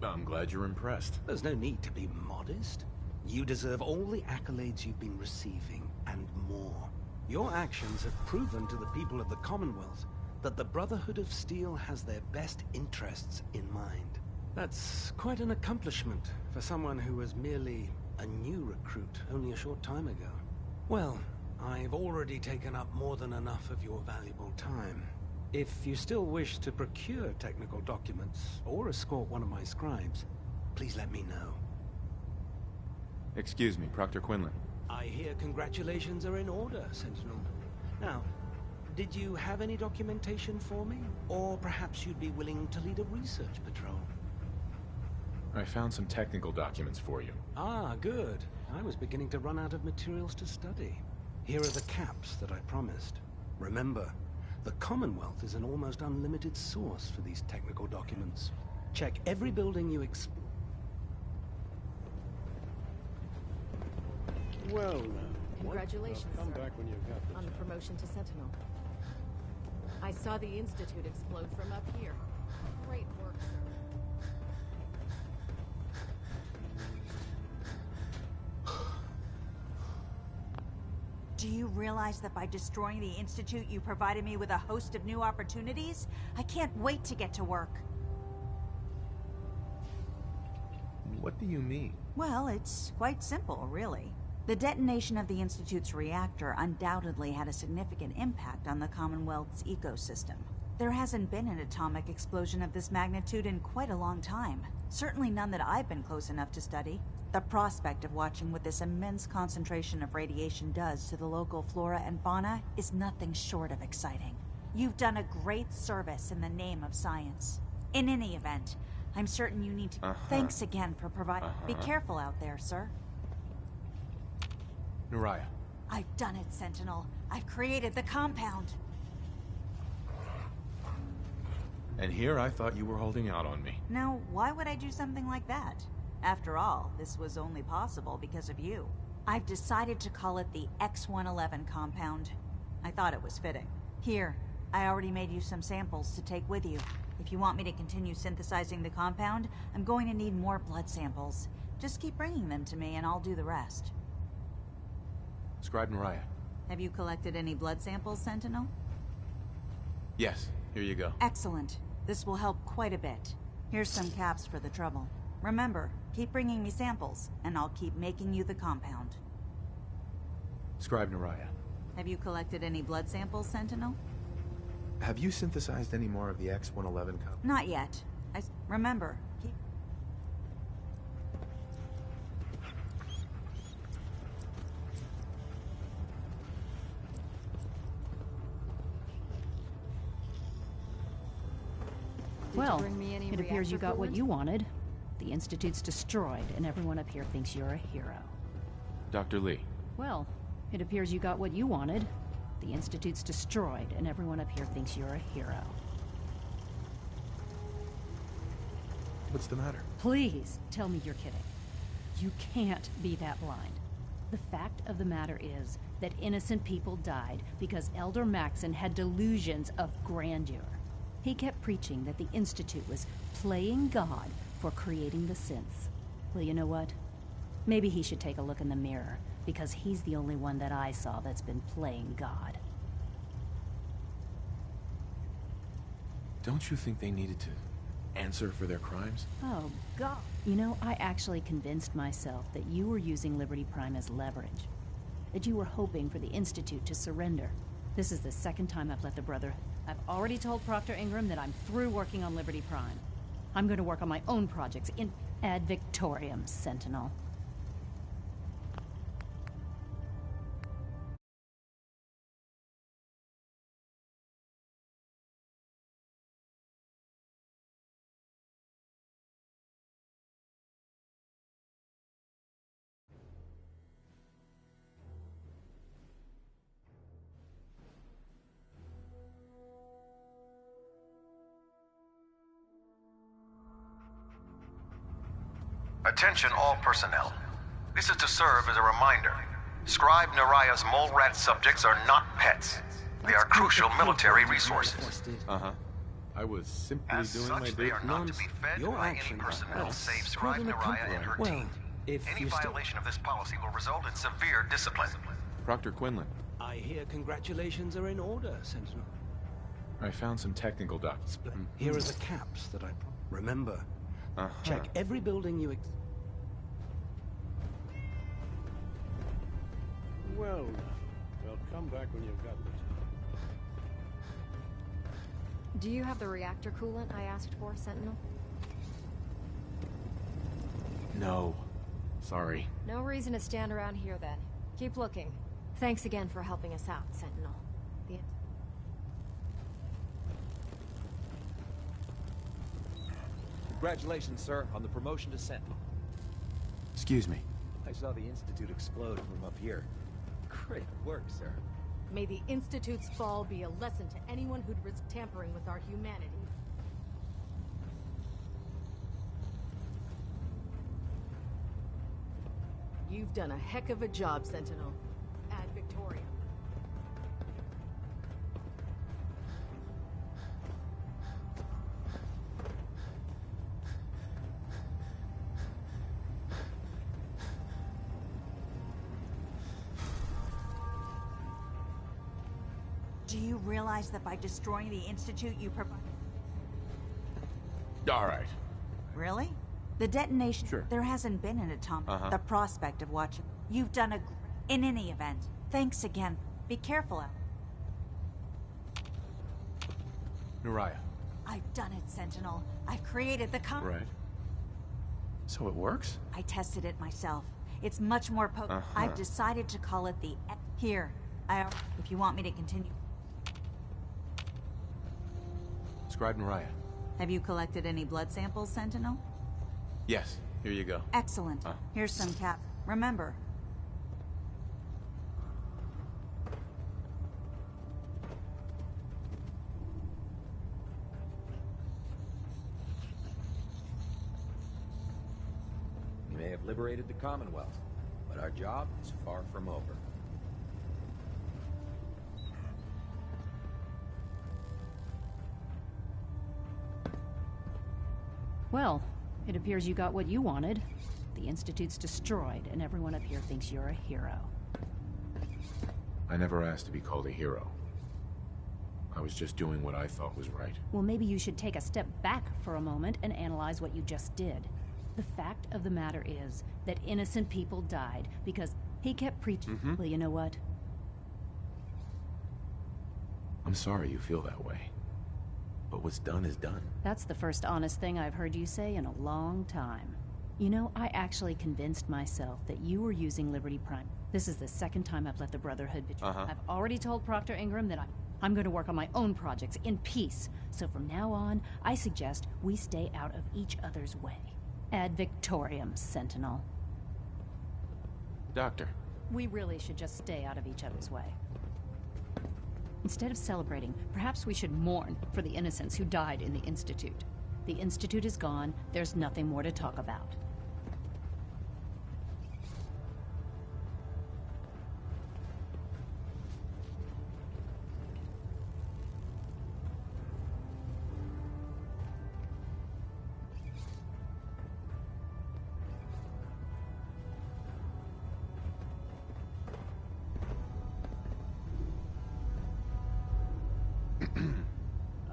I'm glad you're impressed.
There's no need to be modest. You deserve all the accolades you've been receiving, and more. Your actions have proven to the people of the Commonwealth that the Brotherhood of Steel has their best interests in mind. That's quite an accomplishment for someone who was merely a new recruit only a short time ago. Well, I've already taken up more than enough of your valuable time. If you still wish to procure technical documents, or escort one of my scribes, please let me know.
Excuse me, Proctor Quinlan.
I hear congratulations are in order, Sentinel. Now, did you have any documentation for me? Or perhaps you'd be willing to lead a research patrol?
I found some technical documents for you.
Ah, good. I was beginning to run out of materials to study. Here are the caps that I promised. Remember, the Commonwealth is an almost unlimited source for these technical documents. Check every building you
Well,
Congratulations,
come
sir,
back when you've got this.
on the promotion to Sentinel. I saw the Institute explode from up here. Great work, sir.
Do you realize that by destroying the Institute, you provided me with a host of new opportunities? I can't wait to get to work.
What do you mean?
Well, it's quite simple, really. The detonation of the Institute's reactor undoubtedly had a significant impact on the Commonwealth's ecosystem. There hasn't been an atomic explosion of this magnitude in quite a long time. Certainly none that I've been close enough to study. The prospect of watching what this immense concentration of radiation does to the local flora and fauna is nothing short of exciting. You've done a great service in the name of science. In any event, I'm certain you need to... Thanks again for providing... Be careful out there, sir.
Naraya.
I've done it, Sentinel. I've created the compound.
And here I thought you were holding out on me.
Now, why would I do something like that? After all, this was only possible because of you. I've decided to call it the X-111 compound. I thought it was fitting. Here, I already made you some samples to take with you. If you want me to continue synthesizing the compound, I'm going to need more blood samples. Just keep bringing them to me and I'll do the rest.
Scribe Naraya.
Have you collected any blood samples, Sentinel?
Yes, here you go.
Excellent. This will help quite a bit. Here's some caps for the trouble. Remember, keep bringing me samples, and I'll keep making you the compound.
Scribe Naraya.
Have you collected any blood samples, Sentinel?
Have you synthesized any more of the X-111 compound?
Not yet. Remember, keep...
Well, it appears you got what you wanted. The Institute's destroyed, and everyone up here thinks you're a hero.
Dr. Lee.
Well, it appears you got what you wanted. The Institute's destroyed, and everyone up here thinks you're a hero.
What's the matter?
Please, tell me you're kidding. You can't be that blind. The fact of the matter is that innocent people died because Elder Maxson had delusions of grandeur. He kept preaching that the Institute was playing God for creating the synths. Well, you know what? Maybe he should take a look in the mirror, because he's the only one that I saw that's been playing God.
Don't you think they needed to answer for their crimes?
Oh, God. You know, I actually convinced myself that you were using Liberty Prime as leverage. That you were hoping for the Institute to surrender. This is the second time I've let the Brotherhood. I've already told Proctor Ingram that I'm through working on Liberty Prime. I'm going to work on my own projects in Ad Victoriam, Sentinel.
Attention all personnel. This is to serve as a reminder. Scribe Naraya's mole rat subjects are not pets. They are crucial military resources.
Uh-huh. I was simply
As
doing
such,
my
they are not to be fed
Your
by any
action,
personnel
that's
save Scribe
rather
Naraya and her
well,
team.
if
Any
you still...
violation of this policy will result in severe discipline.
Proctor Quinlan.
I hear congratulations are in order, Sentinel.
I found some technical documents.
Here are the caps that I... Remember, check every building you...
Well, come back when you've got this.
Do you have the reactor coolant I asked for, Sentinel?
No. Sorry.
No reason to stand around here, then. Keep looking. Thanks again for helping us out, Sentinel.
Congratulations, sir, on the promotion to Sentinel.
Excuse me.
I saw the Institute explode from up here. Great work, sir.
May the Institute's fall be a lesson to anyone who'd risk tampering with our humanity. You've done a heck of a job, Sentinel. Ad Victoriam.
Do you realize that by destroying the Institute, you
All right.
Really? The detonation...
Sure.
There hasn't been an atomic... The prospect of watching... You've done a... In any event, thanks again. Be careful out.
Naraya.
I've done it, Sentinel. I've created the
Right. So it works?
I tested it myself. It's much more potent. I've decided to call it the... Here. If you want me to continue...
Scribe Naraya.
Have you collected any blood samples, Sentinel?
Yes. Here you go.
Excellent. Here's some cap. Remember...
We may have liberated the Commonwealth, but our job is far from over.
Well, it appears you got what you wanted. The Institute's destroyed, and everyone up here thinks you're a hero.
I never asked to be called a hero. I was just doing what I thought was right.
Well, maybe you should take a step back for a moment and analyze what you just did. The fact of the matter is that innocent people died because he kept preaching. Well, you know what?
I'm sorry you feel that way. But what's done is done.
That's the first honest thing I've heard you say in a long time. You know, I actually convinced myself that you were using Liberty Prime. This is the second time I've let the Brotherhood betray. I've already told Proctor Ingram that I'm going to work on my own projects in peace. So from now on, I suggest we stay out of each other's way. Ad Victoriam, Sentinel.
Doctor.
We really should just stay out of each other's way. Instead of celebrating, perhaps we should mourn for the innocents who died in the Institute. The Institute is gone, there's nothing more to talk about.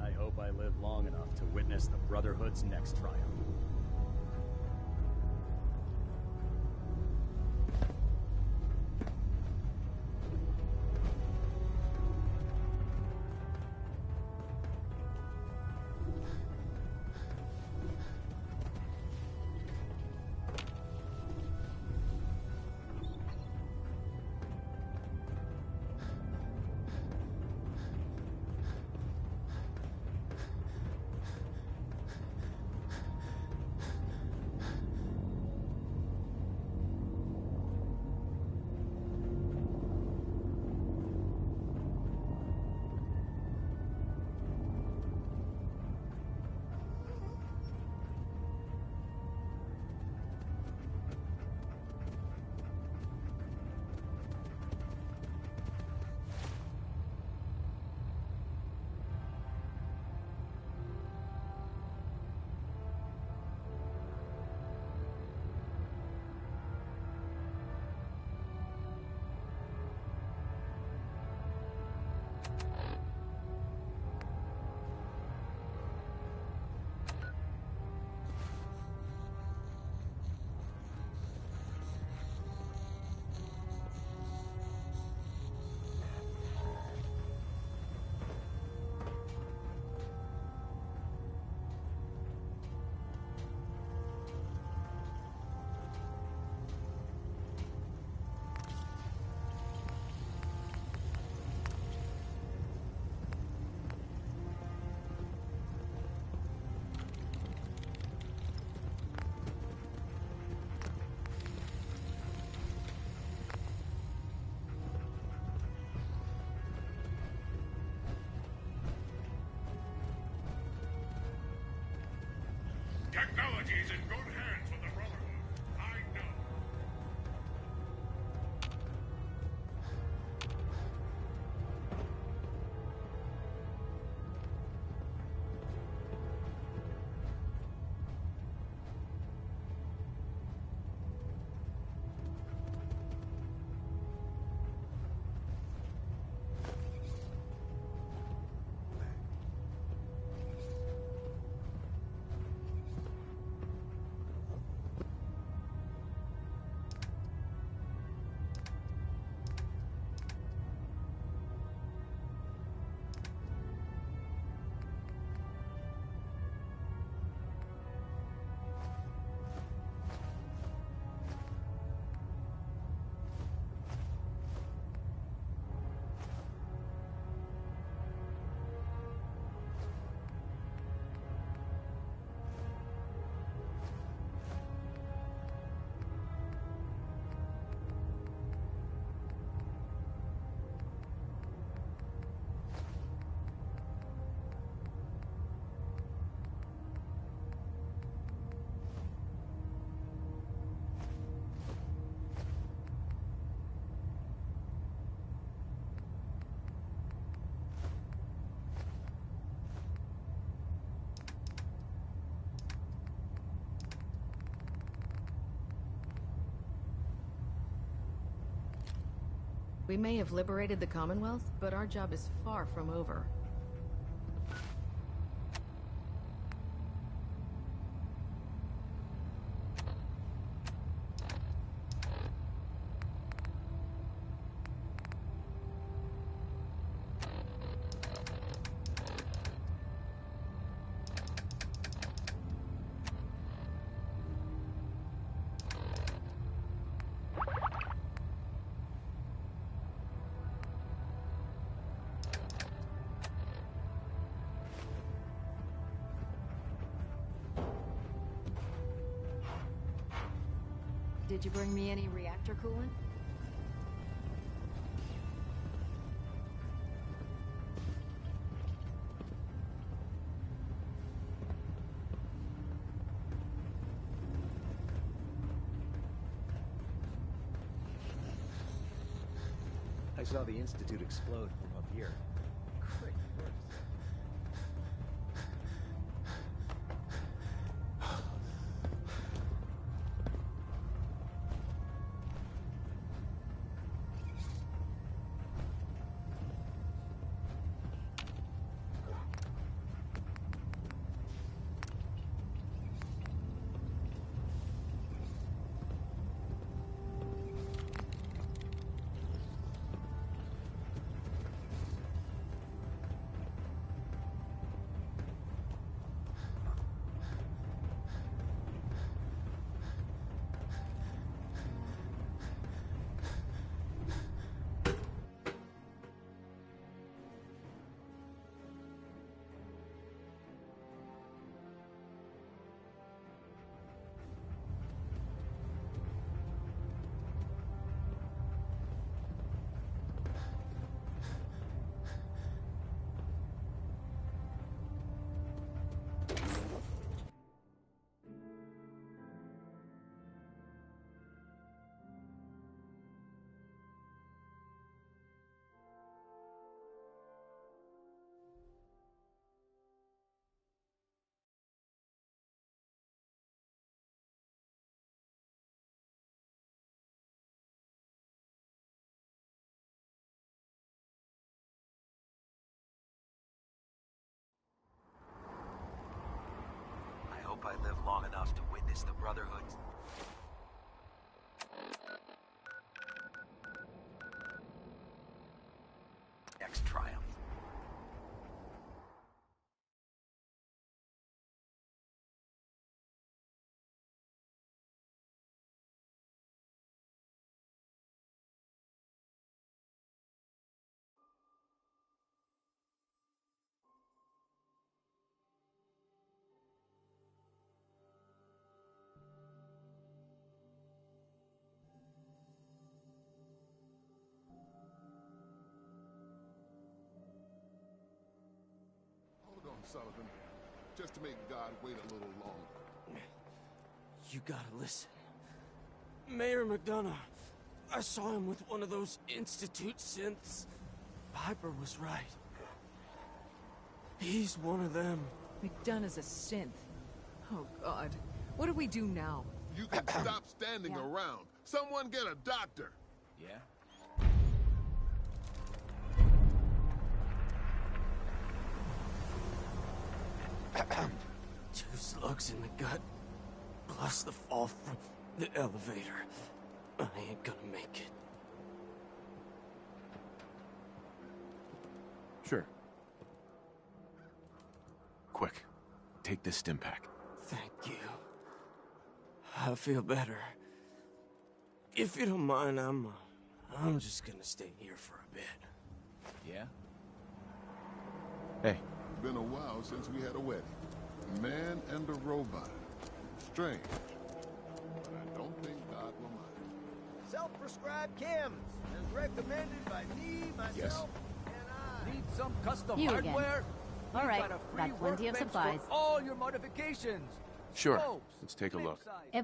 I hope I live long enough to witness the Brotherhood's next triumph.
Technology's in good hands with the Brotherhood. I know.
We may have liberated the Commonwealth, but our job is far from over.
Did you bring me any reactor coolant?
I saw the Institute explode from up here. Great work. I hope I live long enough to witness the Brotherhood's... next triumph.
Hold on, Sullivan. Just to make God wait a little longer.
You gotta listen. Mayor McDonough, I saw him with one of those Institute synths. Piper was right. He's one of them.
McDonough's a synth. Oh, God. What do we do now?
You can stop standing around. Someone get a doctor.
Yeah?
Two slugs in the gut, plus the fall from the elevator. I ain't gonna make it.
Sure. Quick, take this stim pack.
Thank you. I feel better. If you don't mind, I'm just gonna stay here for a bit.
Yeah?
Hey.
Been a while since we had a wedding. A man and a robot. Strange. But I don't think God will mind.
Self-prescribed chems, as recommended by me, myself, and I. Need some custom
You again.
hardware?
All right,
We've got a free
got plenty of
workbench
supplies.
for all your modifications.
Sure.
Scopes,
Let's take a look.
size,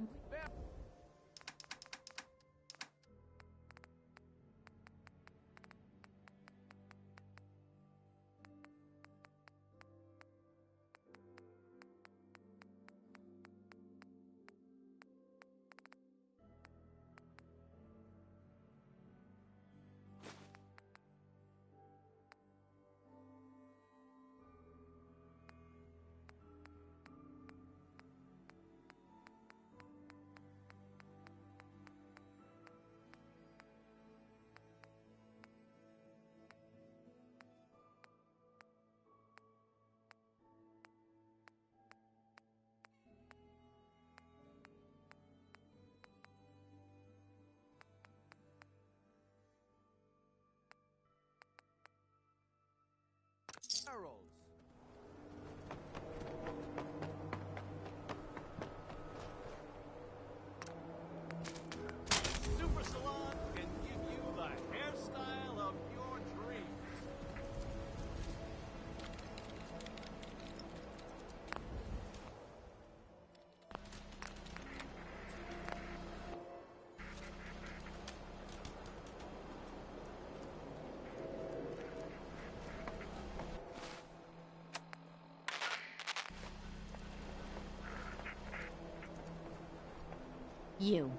you.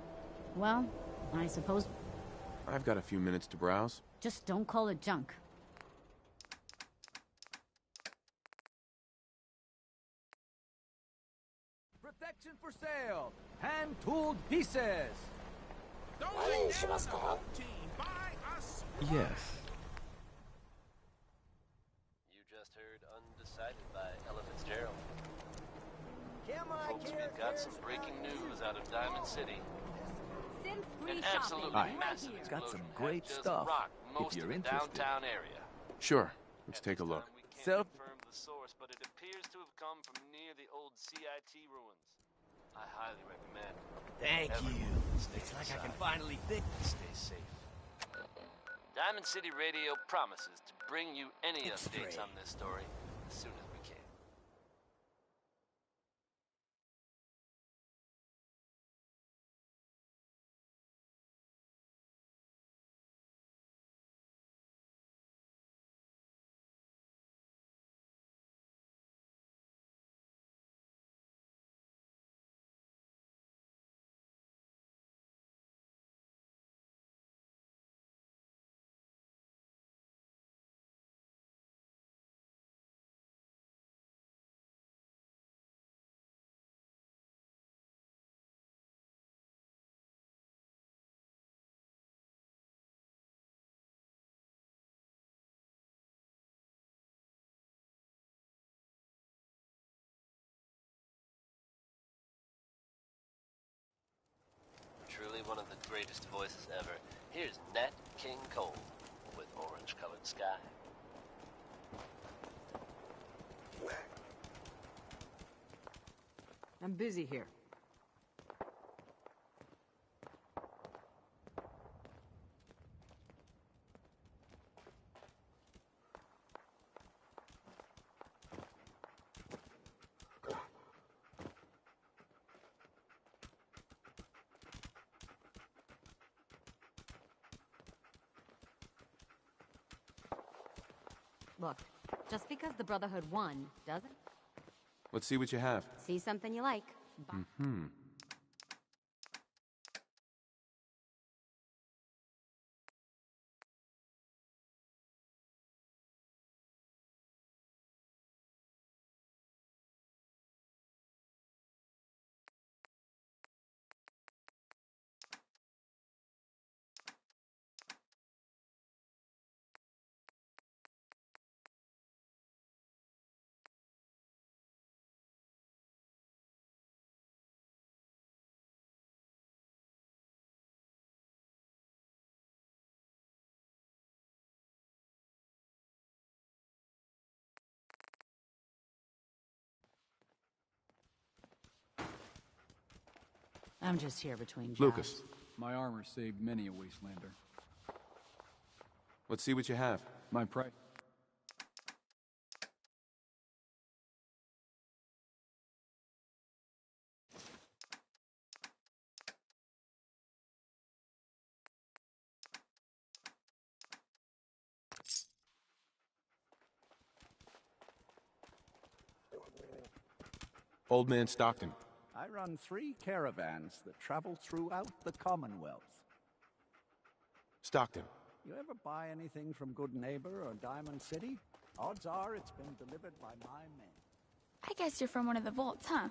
Well, I suppose...
I've got a few minutes to browse.
Just don't call it junk.
Protection for sale. Hand-tooled pieces.
Yes.
You just heard Undecided by Ella Fitzgerald.
Come on,
Folks, we've got some breaking news out of Diamond City. An absolutely
Hi.
massive
Got
explosion
some great
had just
stuff,
rocked
if
most
you're
of the
interested.
downtown area.
Sure. Let's take a look.
Self...
Confirm the source, but it appears to have come from near the old CIT ruins. I highly recommend.
Thank you.
Stay
It's like I can
inside.
finally think.
Stay safe. Diamond City Radio promises to bring you any updates on this story as soon as we can. Truly one of the greatest voices ever. Here's Nat King Cole with Orange-Colored Sky.
I'm busy here.
Look, just because the Brotherhood won, doesn't...
Let's see what you have.
See something you like.
Mm-hmm.
I'm just here between jobs.
Lucas.
My armor saved many a wastelander.
Let's see what you have.
My price.
Old Man Stockton.
I run 3 caravans that travel throughout the Commonwealth.
Stockton.
You ever buy anything from Good Neighbor or Diamond City? Odds are it's been delivered by my men.
I guess you're from one of the vaults, huh?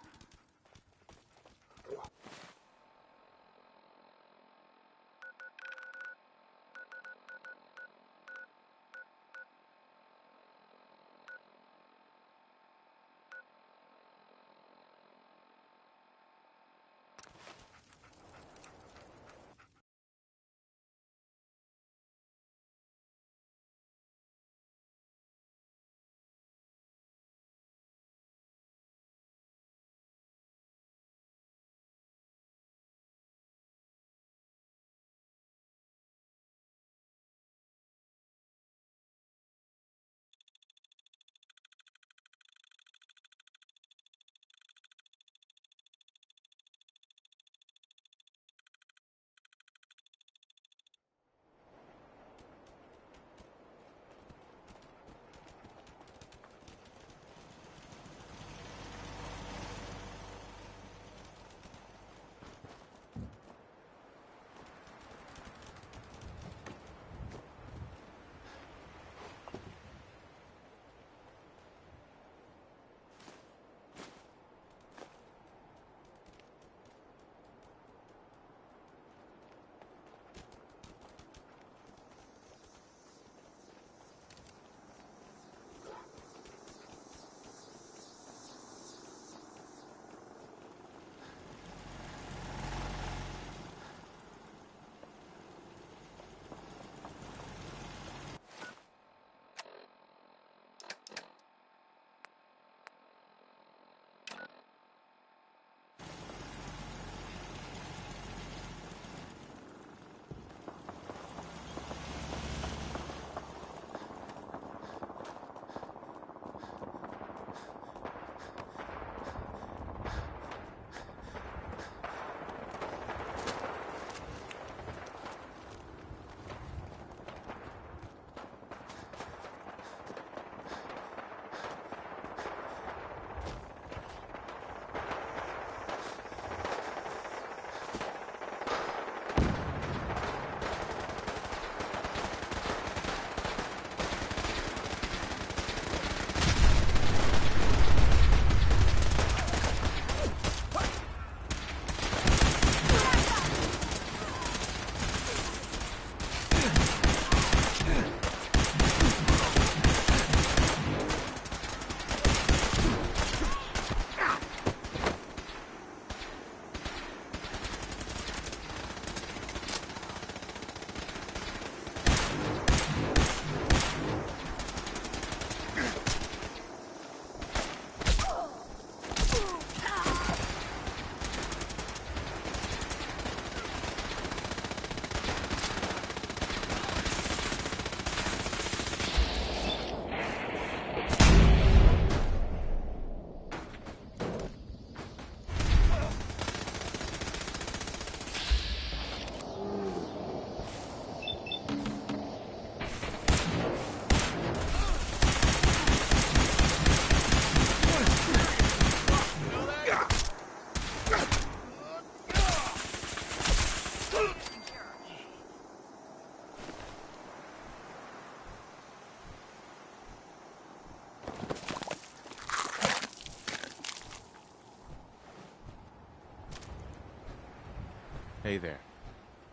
Hey there.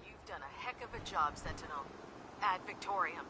You've done a heck of a job, Sentinel. Ad Victoriam.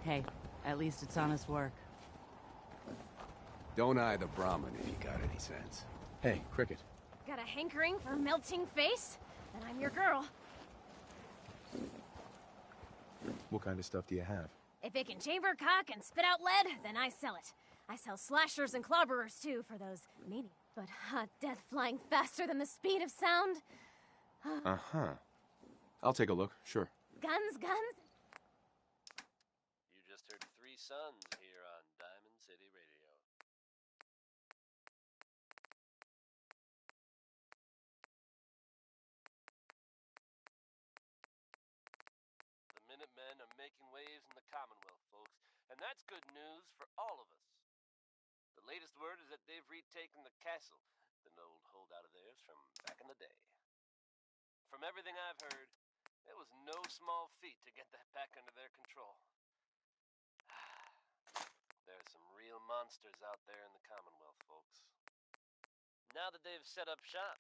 Hey, at least it's honest work.
Don't eye the Brahmin if you got any sense.
Hey, Cricket.
Got a hankering for melting face? Then I'm your girl.
What kind of stuff do you have?
If it can chamber cock and spit out lead, then I sell it. I sell slashers and clobberers too for those meaty but hot death flying faster than the speed of sound.
Uh-huh. I'll take a look, sure.
Guns.
You just heard Three Sons here on Diamond City Radio. The Minutemen are making waves in the Commonwealth, folks, and that's good news for all of us. The latest word is that they've retaken the castle, an old holdout of theirs from back in the day. From everything I've heard, it was no small feat to get that back under their control. There's some real monsters out there in the Commonwealth, folks. Now that they've set up shop,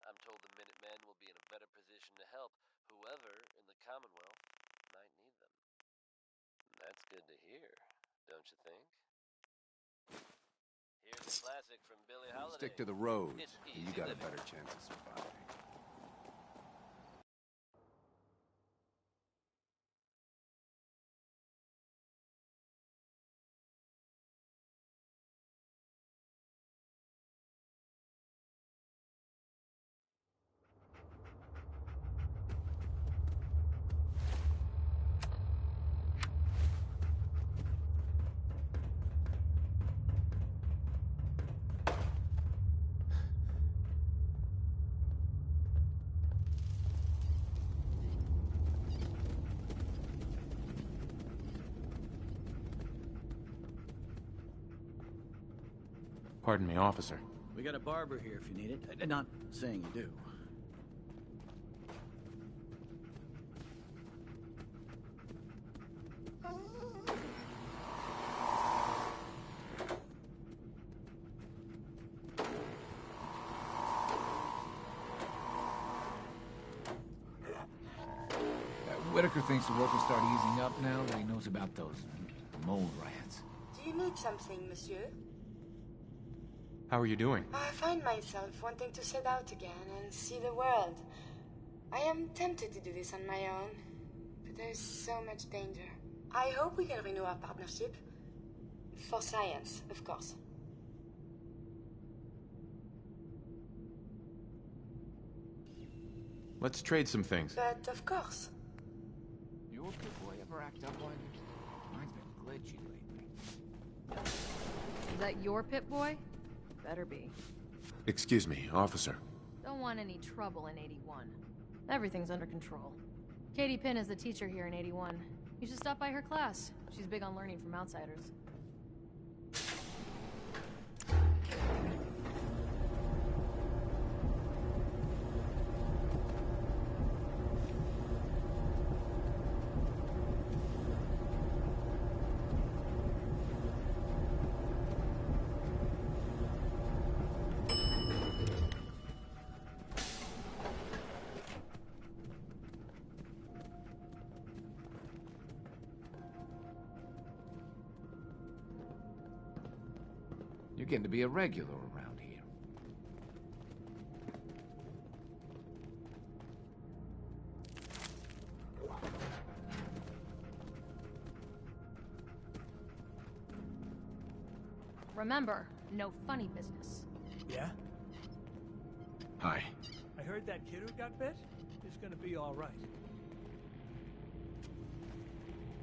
I'm told the Minutemen will be in a better position to help whoever in the Commonwealth might need them. That's good to hear, don't you think? Here's a classic from Billie Holiday.
Stick to the roads,
It's
and you
easy
got a
living.
better chance of surviving.
Pardon me, officer.
We got a barber here if you need it. Not saying you do.
Whitaker thinks the work will start easing up now that he knows about those mole riots.
Do you need something, monsieur?
How are you doing?
I find myself wanting to set out again and see the world. I am tempted to do this on my own, but there's so much danger. I hope we can renew our partnership. For science, of course.
Let's trade some things.
But of course.
Your good boy ever act up on you? Mine's been glitchy lately.
Is that your pit boy? Better be.
Excuse me, officer.
Don't want any trouble in 81. Everything's under control. Katie Pinn is the teacher here in 81. You should stop by her class. She's big on learning from outsiders.
You're getting to be a regular around here.
Remember, no funny business.
Yeah?
Hi.
I heard that kid who got bit is gonna be all right.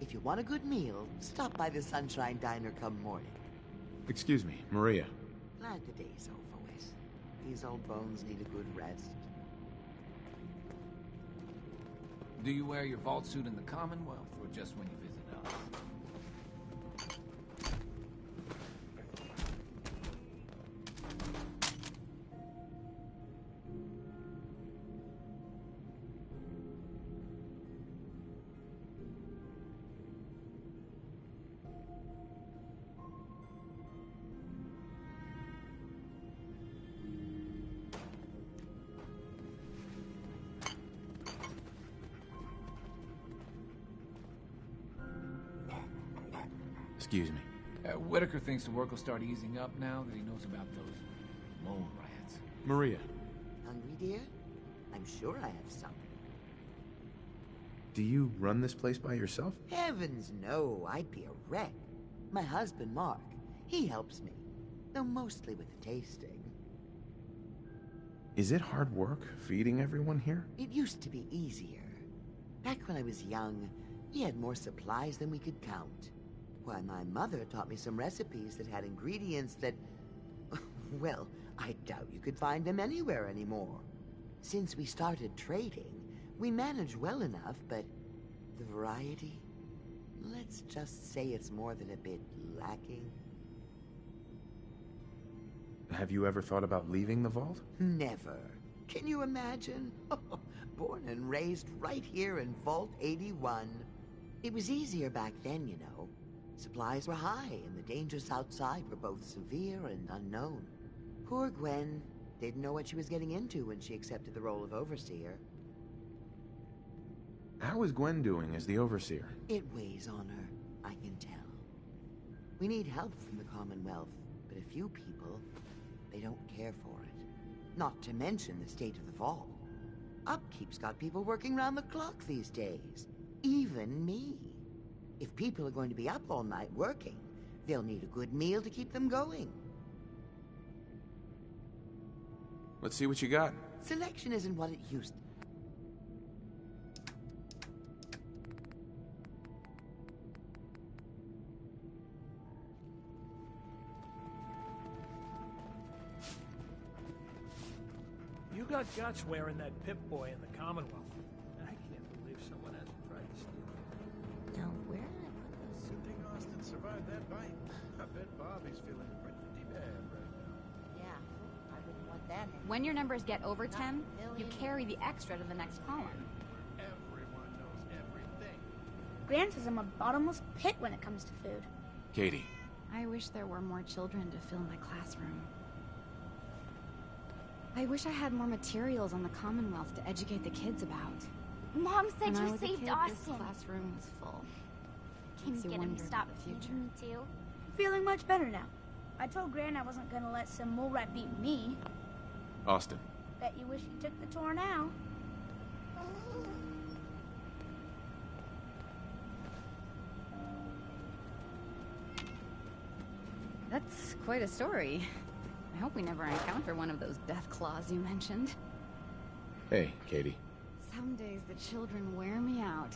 If you want a good meal, stop by the Sunshine Diner come morning.
Excuse me, Maria.
Glad the day's over with. These old bones need a good rest.
Do you wear your vault suit in the Commonwealth, or just when you visit us?
Excuse me.
Whitaker thinks the work will start easing up now that he knows about those mole rats.
Maria.
Hungry, dear? I'm sure I have some.
Do you run this place by yourself?
Heavens no, I'd be a wreck. My husband, Mark, he helps me. Though mostly with the tasting.
Is it hard work feeding everyone here?
It used to be easier. Back when I was young, we had more supplies than we could count. Why, my mother taught me some recipes that had ingredients that... well, I doubt you could find them anywhere anymore. Since we started trading, we manage well enough, but the variety... let's just say it's more than a bit lacking.
Have you ever thought about leaving the vault?
Never. Can you imagine? Born and raised right here in Vault 81. It was easier back then, you know. Supplies were high, and the dangers outside were both severe and unknown. Poor Gwen didn't know what she was getting into when she accepted the role of Overseer.
How is Gwen doing as the Overseer?
It weighs on her, I can tell. We need help from the Commonwealth, but a few people, they don't care for it. Not to mention the state of the vault. Upkeep's got people working round the clock these days. Even me. If people are going to be up all night working, they'll need a good meal to keep them going.
Let's see what you got.
Selection isn't what it used to.
You got guts wearing that Pip-Boy in the Commonwealth. I can't believe someone hasn't tried to steal it.
Now, where did I put those?
Good thing Austin survived that bite. I bet Bobby's feeling pretty bad right now.
Yeah, I wouldn't want that.
When your numbers get over 10, you carry the extra to the next column.
Everyone knows everything.
Gran says I'm a bottomless pit when it comes to food.
Katie.
I wish there were more children to fill my classroom. I wish I had more materials on the Commonwealth to educate the kids about.
Mom said
When I
you
was a
saved
kid,
Austin.
This classroom was full.
Can
Makes
you
you
get him
wonder
to stop
about the future.
feeding me too? Feeling much better now. I told Gran I wasn't gonna let some mole rat beat me.
Austin.
Bet you wish you took the tour now.
That's quite a story. I hope we never encounter one of those death claws you mentioned.
Hey, Katie.
Some days the children wear me out.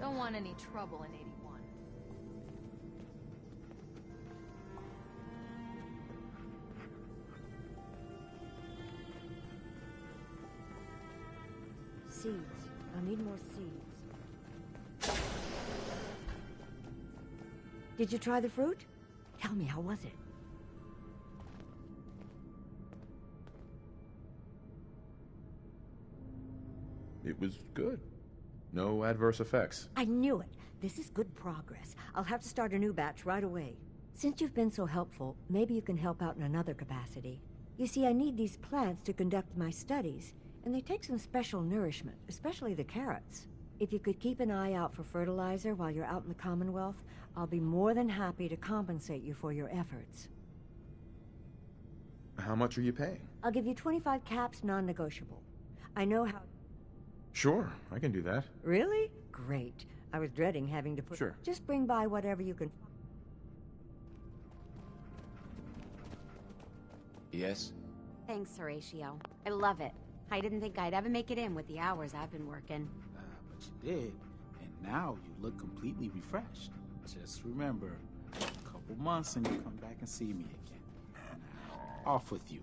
Don't want any trouble in 81.
Seeds. I'll need more seeds. Did you try the fruit? Tell me, how was it?
It was good. No adverse effects.
I knew it. This is good progress. I'll have to start a new batch right away. Since you've been so helpful, maybe you can help out in another capacity. You see, I need these plants to conduct my studies, and they take some special nourishment, especially the carrots. If you could keep an eye out for fertilizer while you're out in the Commonwealth, I'll be more than happy to compensate you for your efforts.
How much are you paying?
I'll give you 25 caps, non-negotiable. I know how...
Sure, I can do that.
Really? Great. I was dreading having to put...
Sure.
Just bring by whatever you can...
Yes?
Thanks, Horatio. I love it. I didn't think I'd ever make it in with the hours I've been working.
But you did, and now you look completely refreshed. Just remember, a couple months and you come back and see me again. Now, off with you.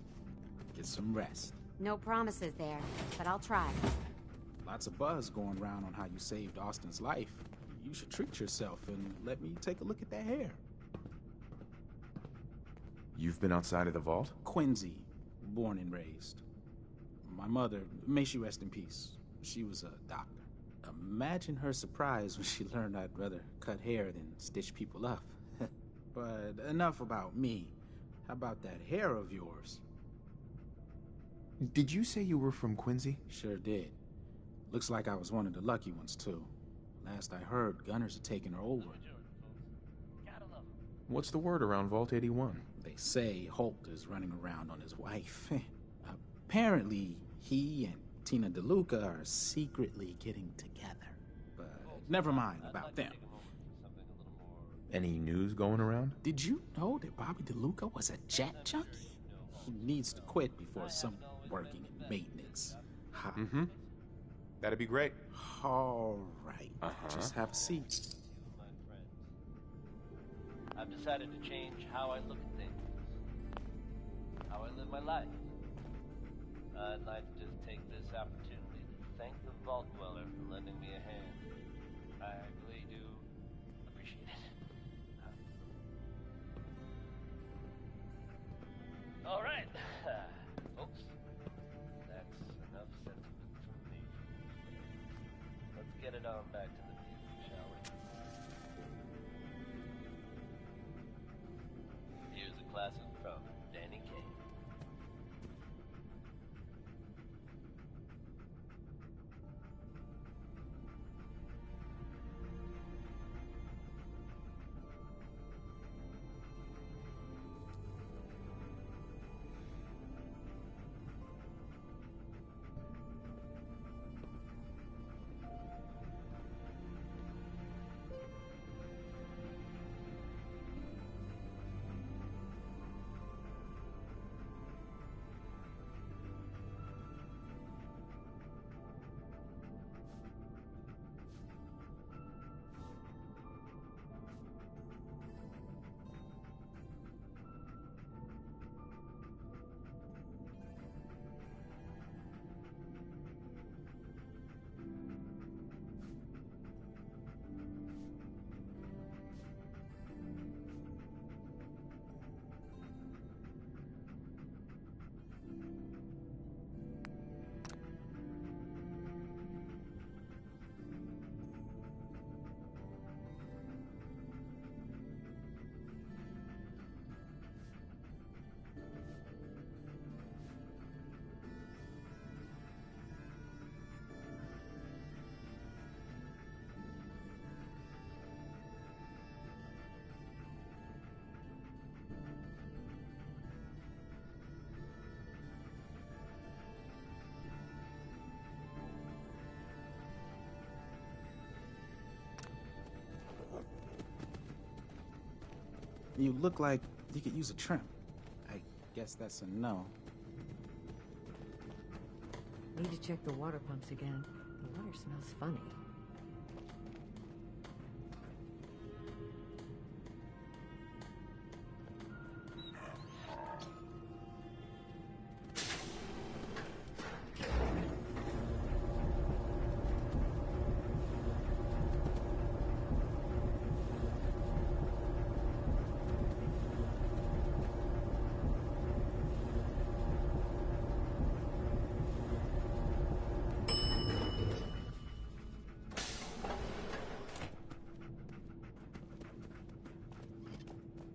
Get some rest.
No promises there, but I'll try.
Lots of buzz going around on how you saved Austin's life. You should treat yourself and let me take a look at that hair.
You've been outside of the vault?
Quincy, born and raised. My mother, may she rest in peace, she was a doctor. Imagine her surprise when she learned I'd rather cut hair than stitch people up. But enough about me. How about that hair of yours?
Did you say you were from Quincy?
Sure did. Looks like I was one of the lucky ones, too. Last I heard, Gunners are taking her over.
What's the word around Vault 81?
They say Holt is running around on his wife. Apparently, he and Tina DeLuca are secretly getting together. But never mind about them.
Any news going around?
Did you know that Bobby DeLuca was a jet junkie? He needs to quit before some working in maintenance.
Mm-hmm. That'd be great.
All right. Just have a seat.
I've decided to change how I look at things, how I live my life. I'd like to just take this opportunity to thank the Vault Dweller for lending me a hand. I really do appreciate it. All right, folks, that's enough sentiment from me. Let's get it on back to the music, shall we? Here's a classic from Danny Kaye.
You look like you could use a trim. I guess that's a no.
Need to check the water pumps again. The water smells funny.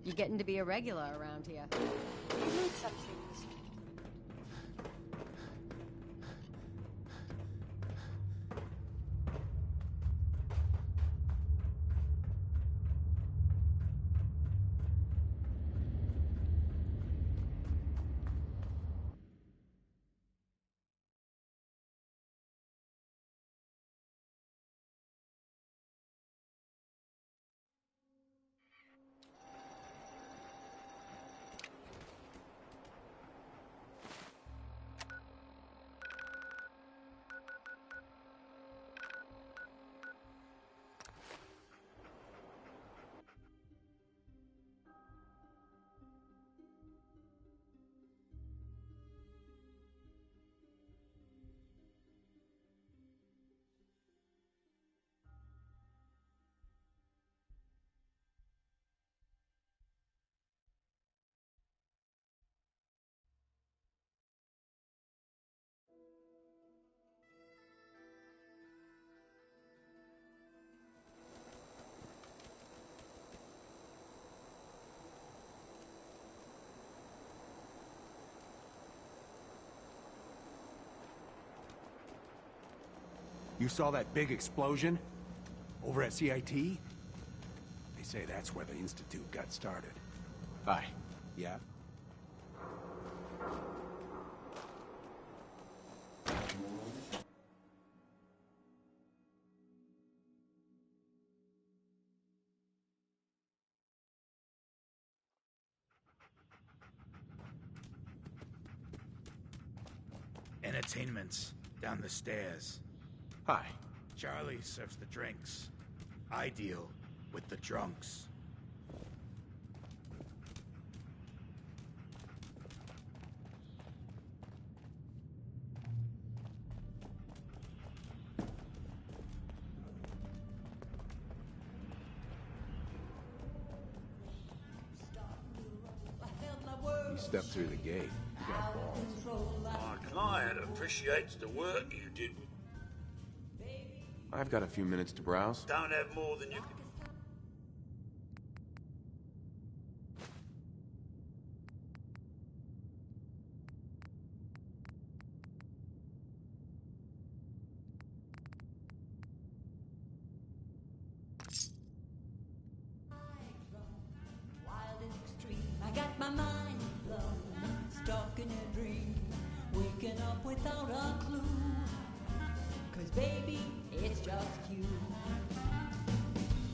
You're getting to be a regular around here.
You need some things.
You saw that big explosion? Over at CIT? They say that's where the Institute got started.
Hi.
Yeah?
Entertainment's down the stairs.
Hi.
Charlie serves the drinks. I deal with the drunks.
You stepped through the gate. You got balls.
My client appreciates the work you did with.
I've got a few minutes to browse.
Don't have more than you can.
I got my mind blown, stuck in a dream, waking up without a clue. 'Cause baby, it's just you.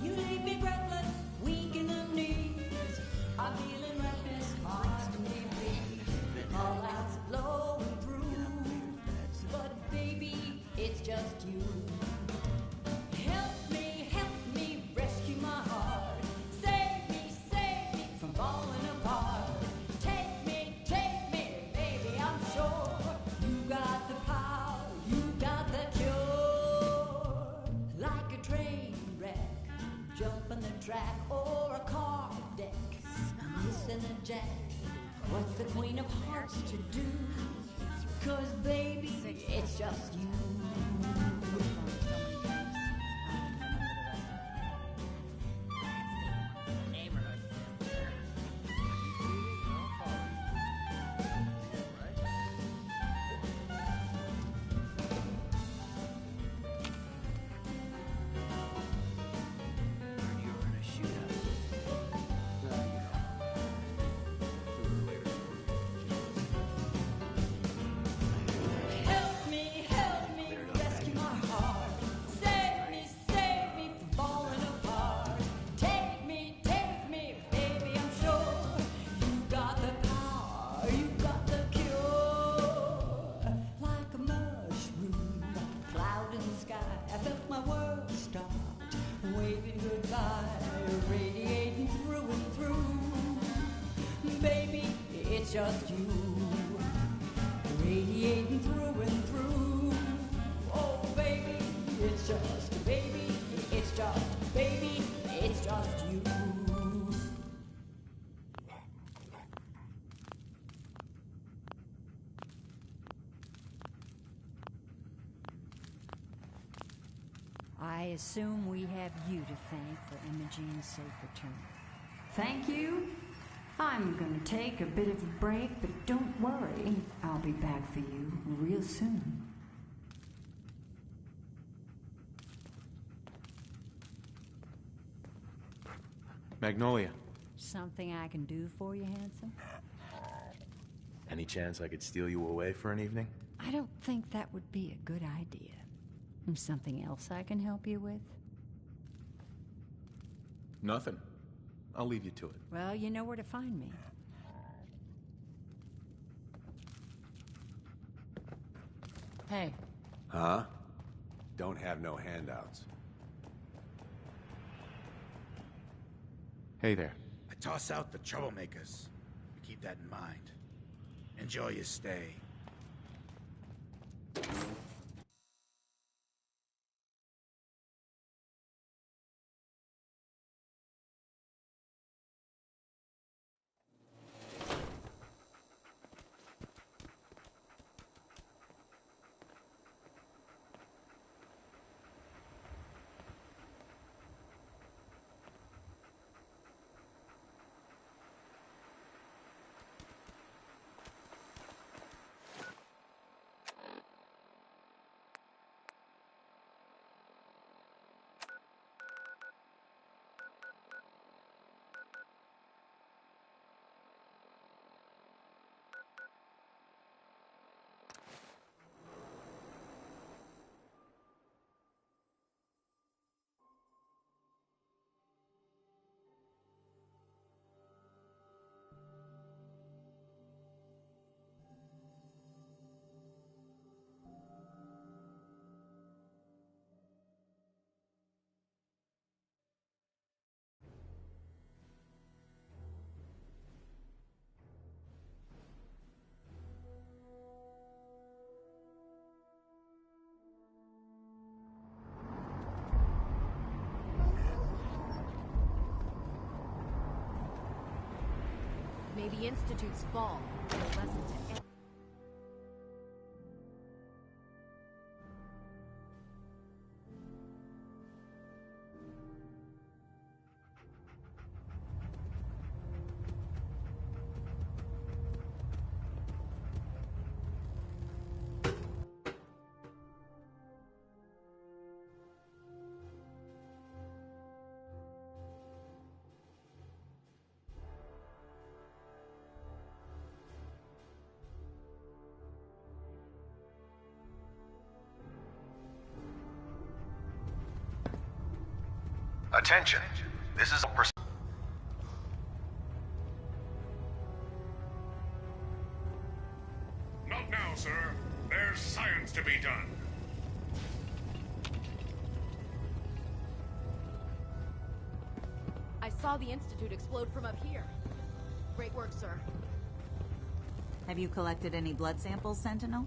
You leave me breathless, weak in the knees. I'm feeling reckless, hard to breathe. All that's blowing through. But baby, it's just you. Help me, rescue my heart. Save me from falling apart. Take me, baby, I'm sure you got the power, you got the cure. Like a train wreck, jumping the track, or a car deck, missing a jack. What's the Queen of Hearts to do? 'Cause baby, it's just you. Help me, rescue my heart. Save me from falling apart. Take me, baby, I'm sure you got the power, you got the cure. Like a mushroom, cloud in the sky, I felt my world start waving goodbye, radiating through and through. Baby, it's just you. Radiating through and through. Oh, baby, it's just, baby, it's just, baby, it's just you.
I assume we have you to thank for Imogene's safe return.
Thank you I'm gonna take a bit of a break, but don't worry. I'll be back for you real soon.
Magnolia,
Something I can do for you, handsome?
any chance I could steal you away for an evening?
I don't think that would be a good idea. Something else I can help you with?
Nothing. I'll leave you to it.
Well, you know where to find me.
Hey.
Huh? Don't have no handouts.
Hey there.
I toss out the troublemakers. Keep that in mind. Enjoy your stay.
May the Institute's fall be a lesson to
Attention. This is a
Not now, sir. There's science to be done.
I saw the Institute explode from up here. Great work, sir.
Have you collected any blood samples, Sentinel?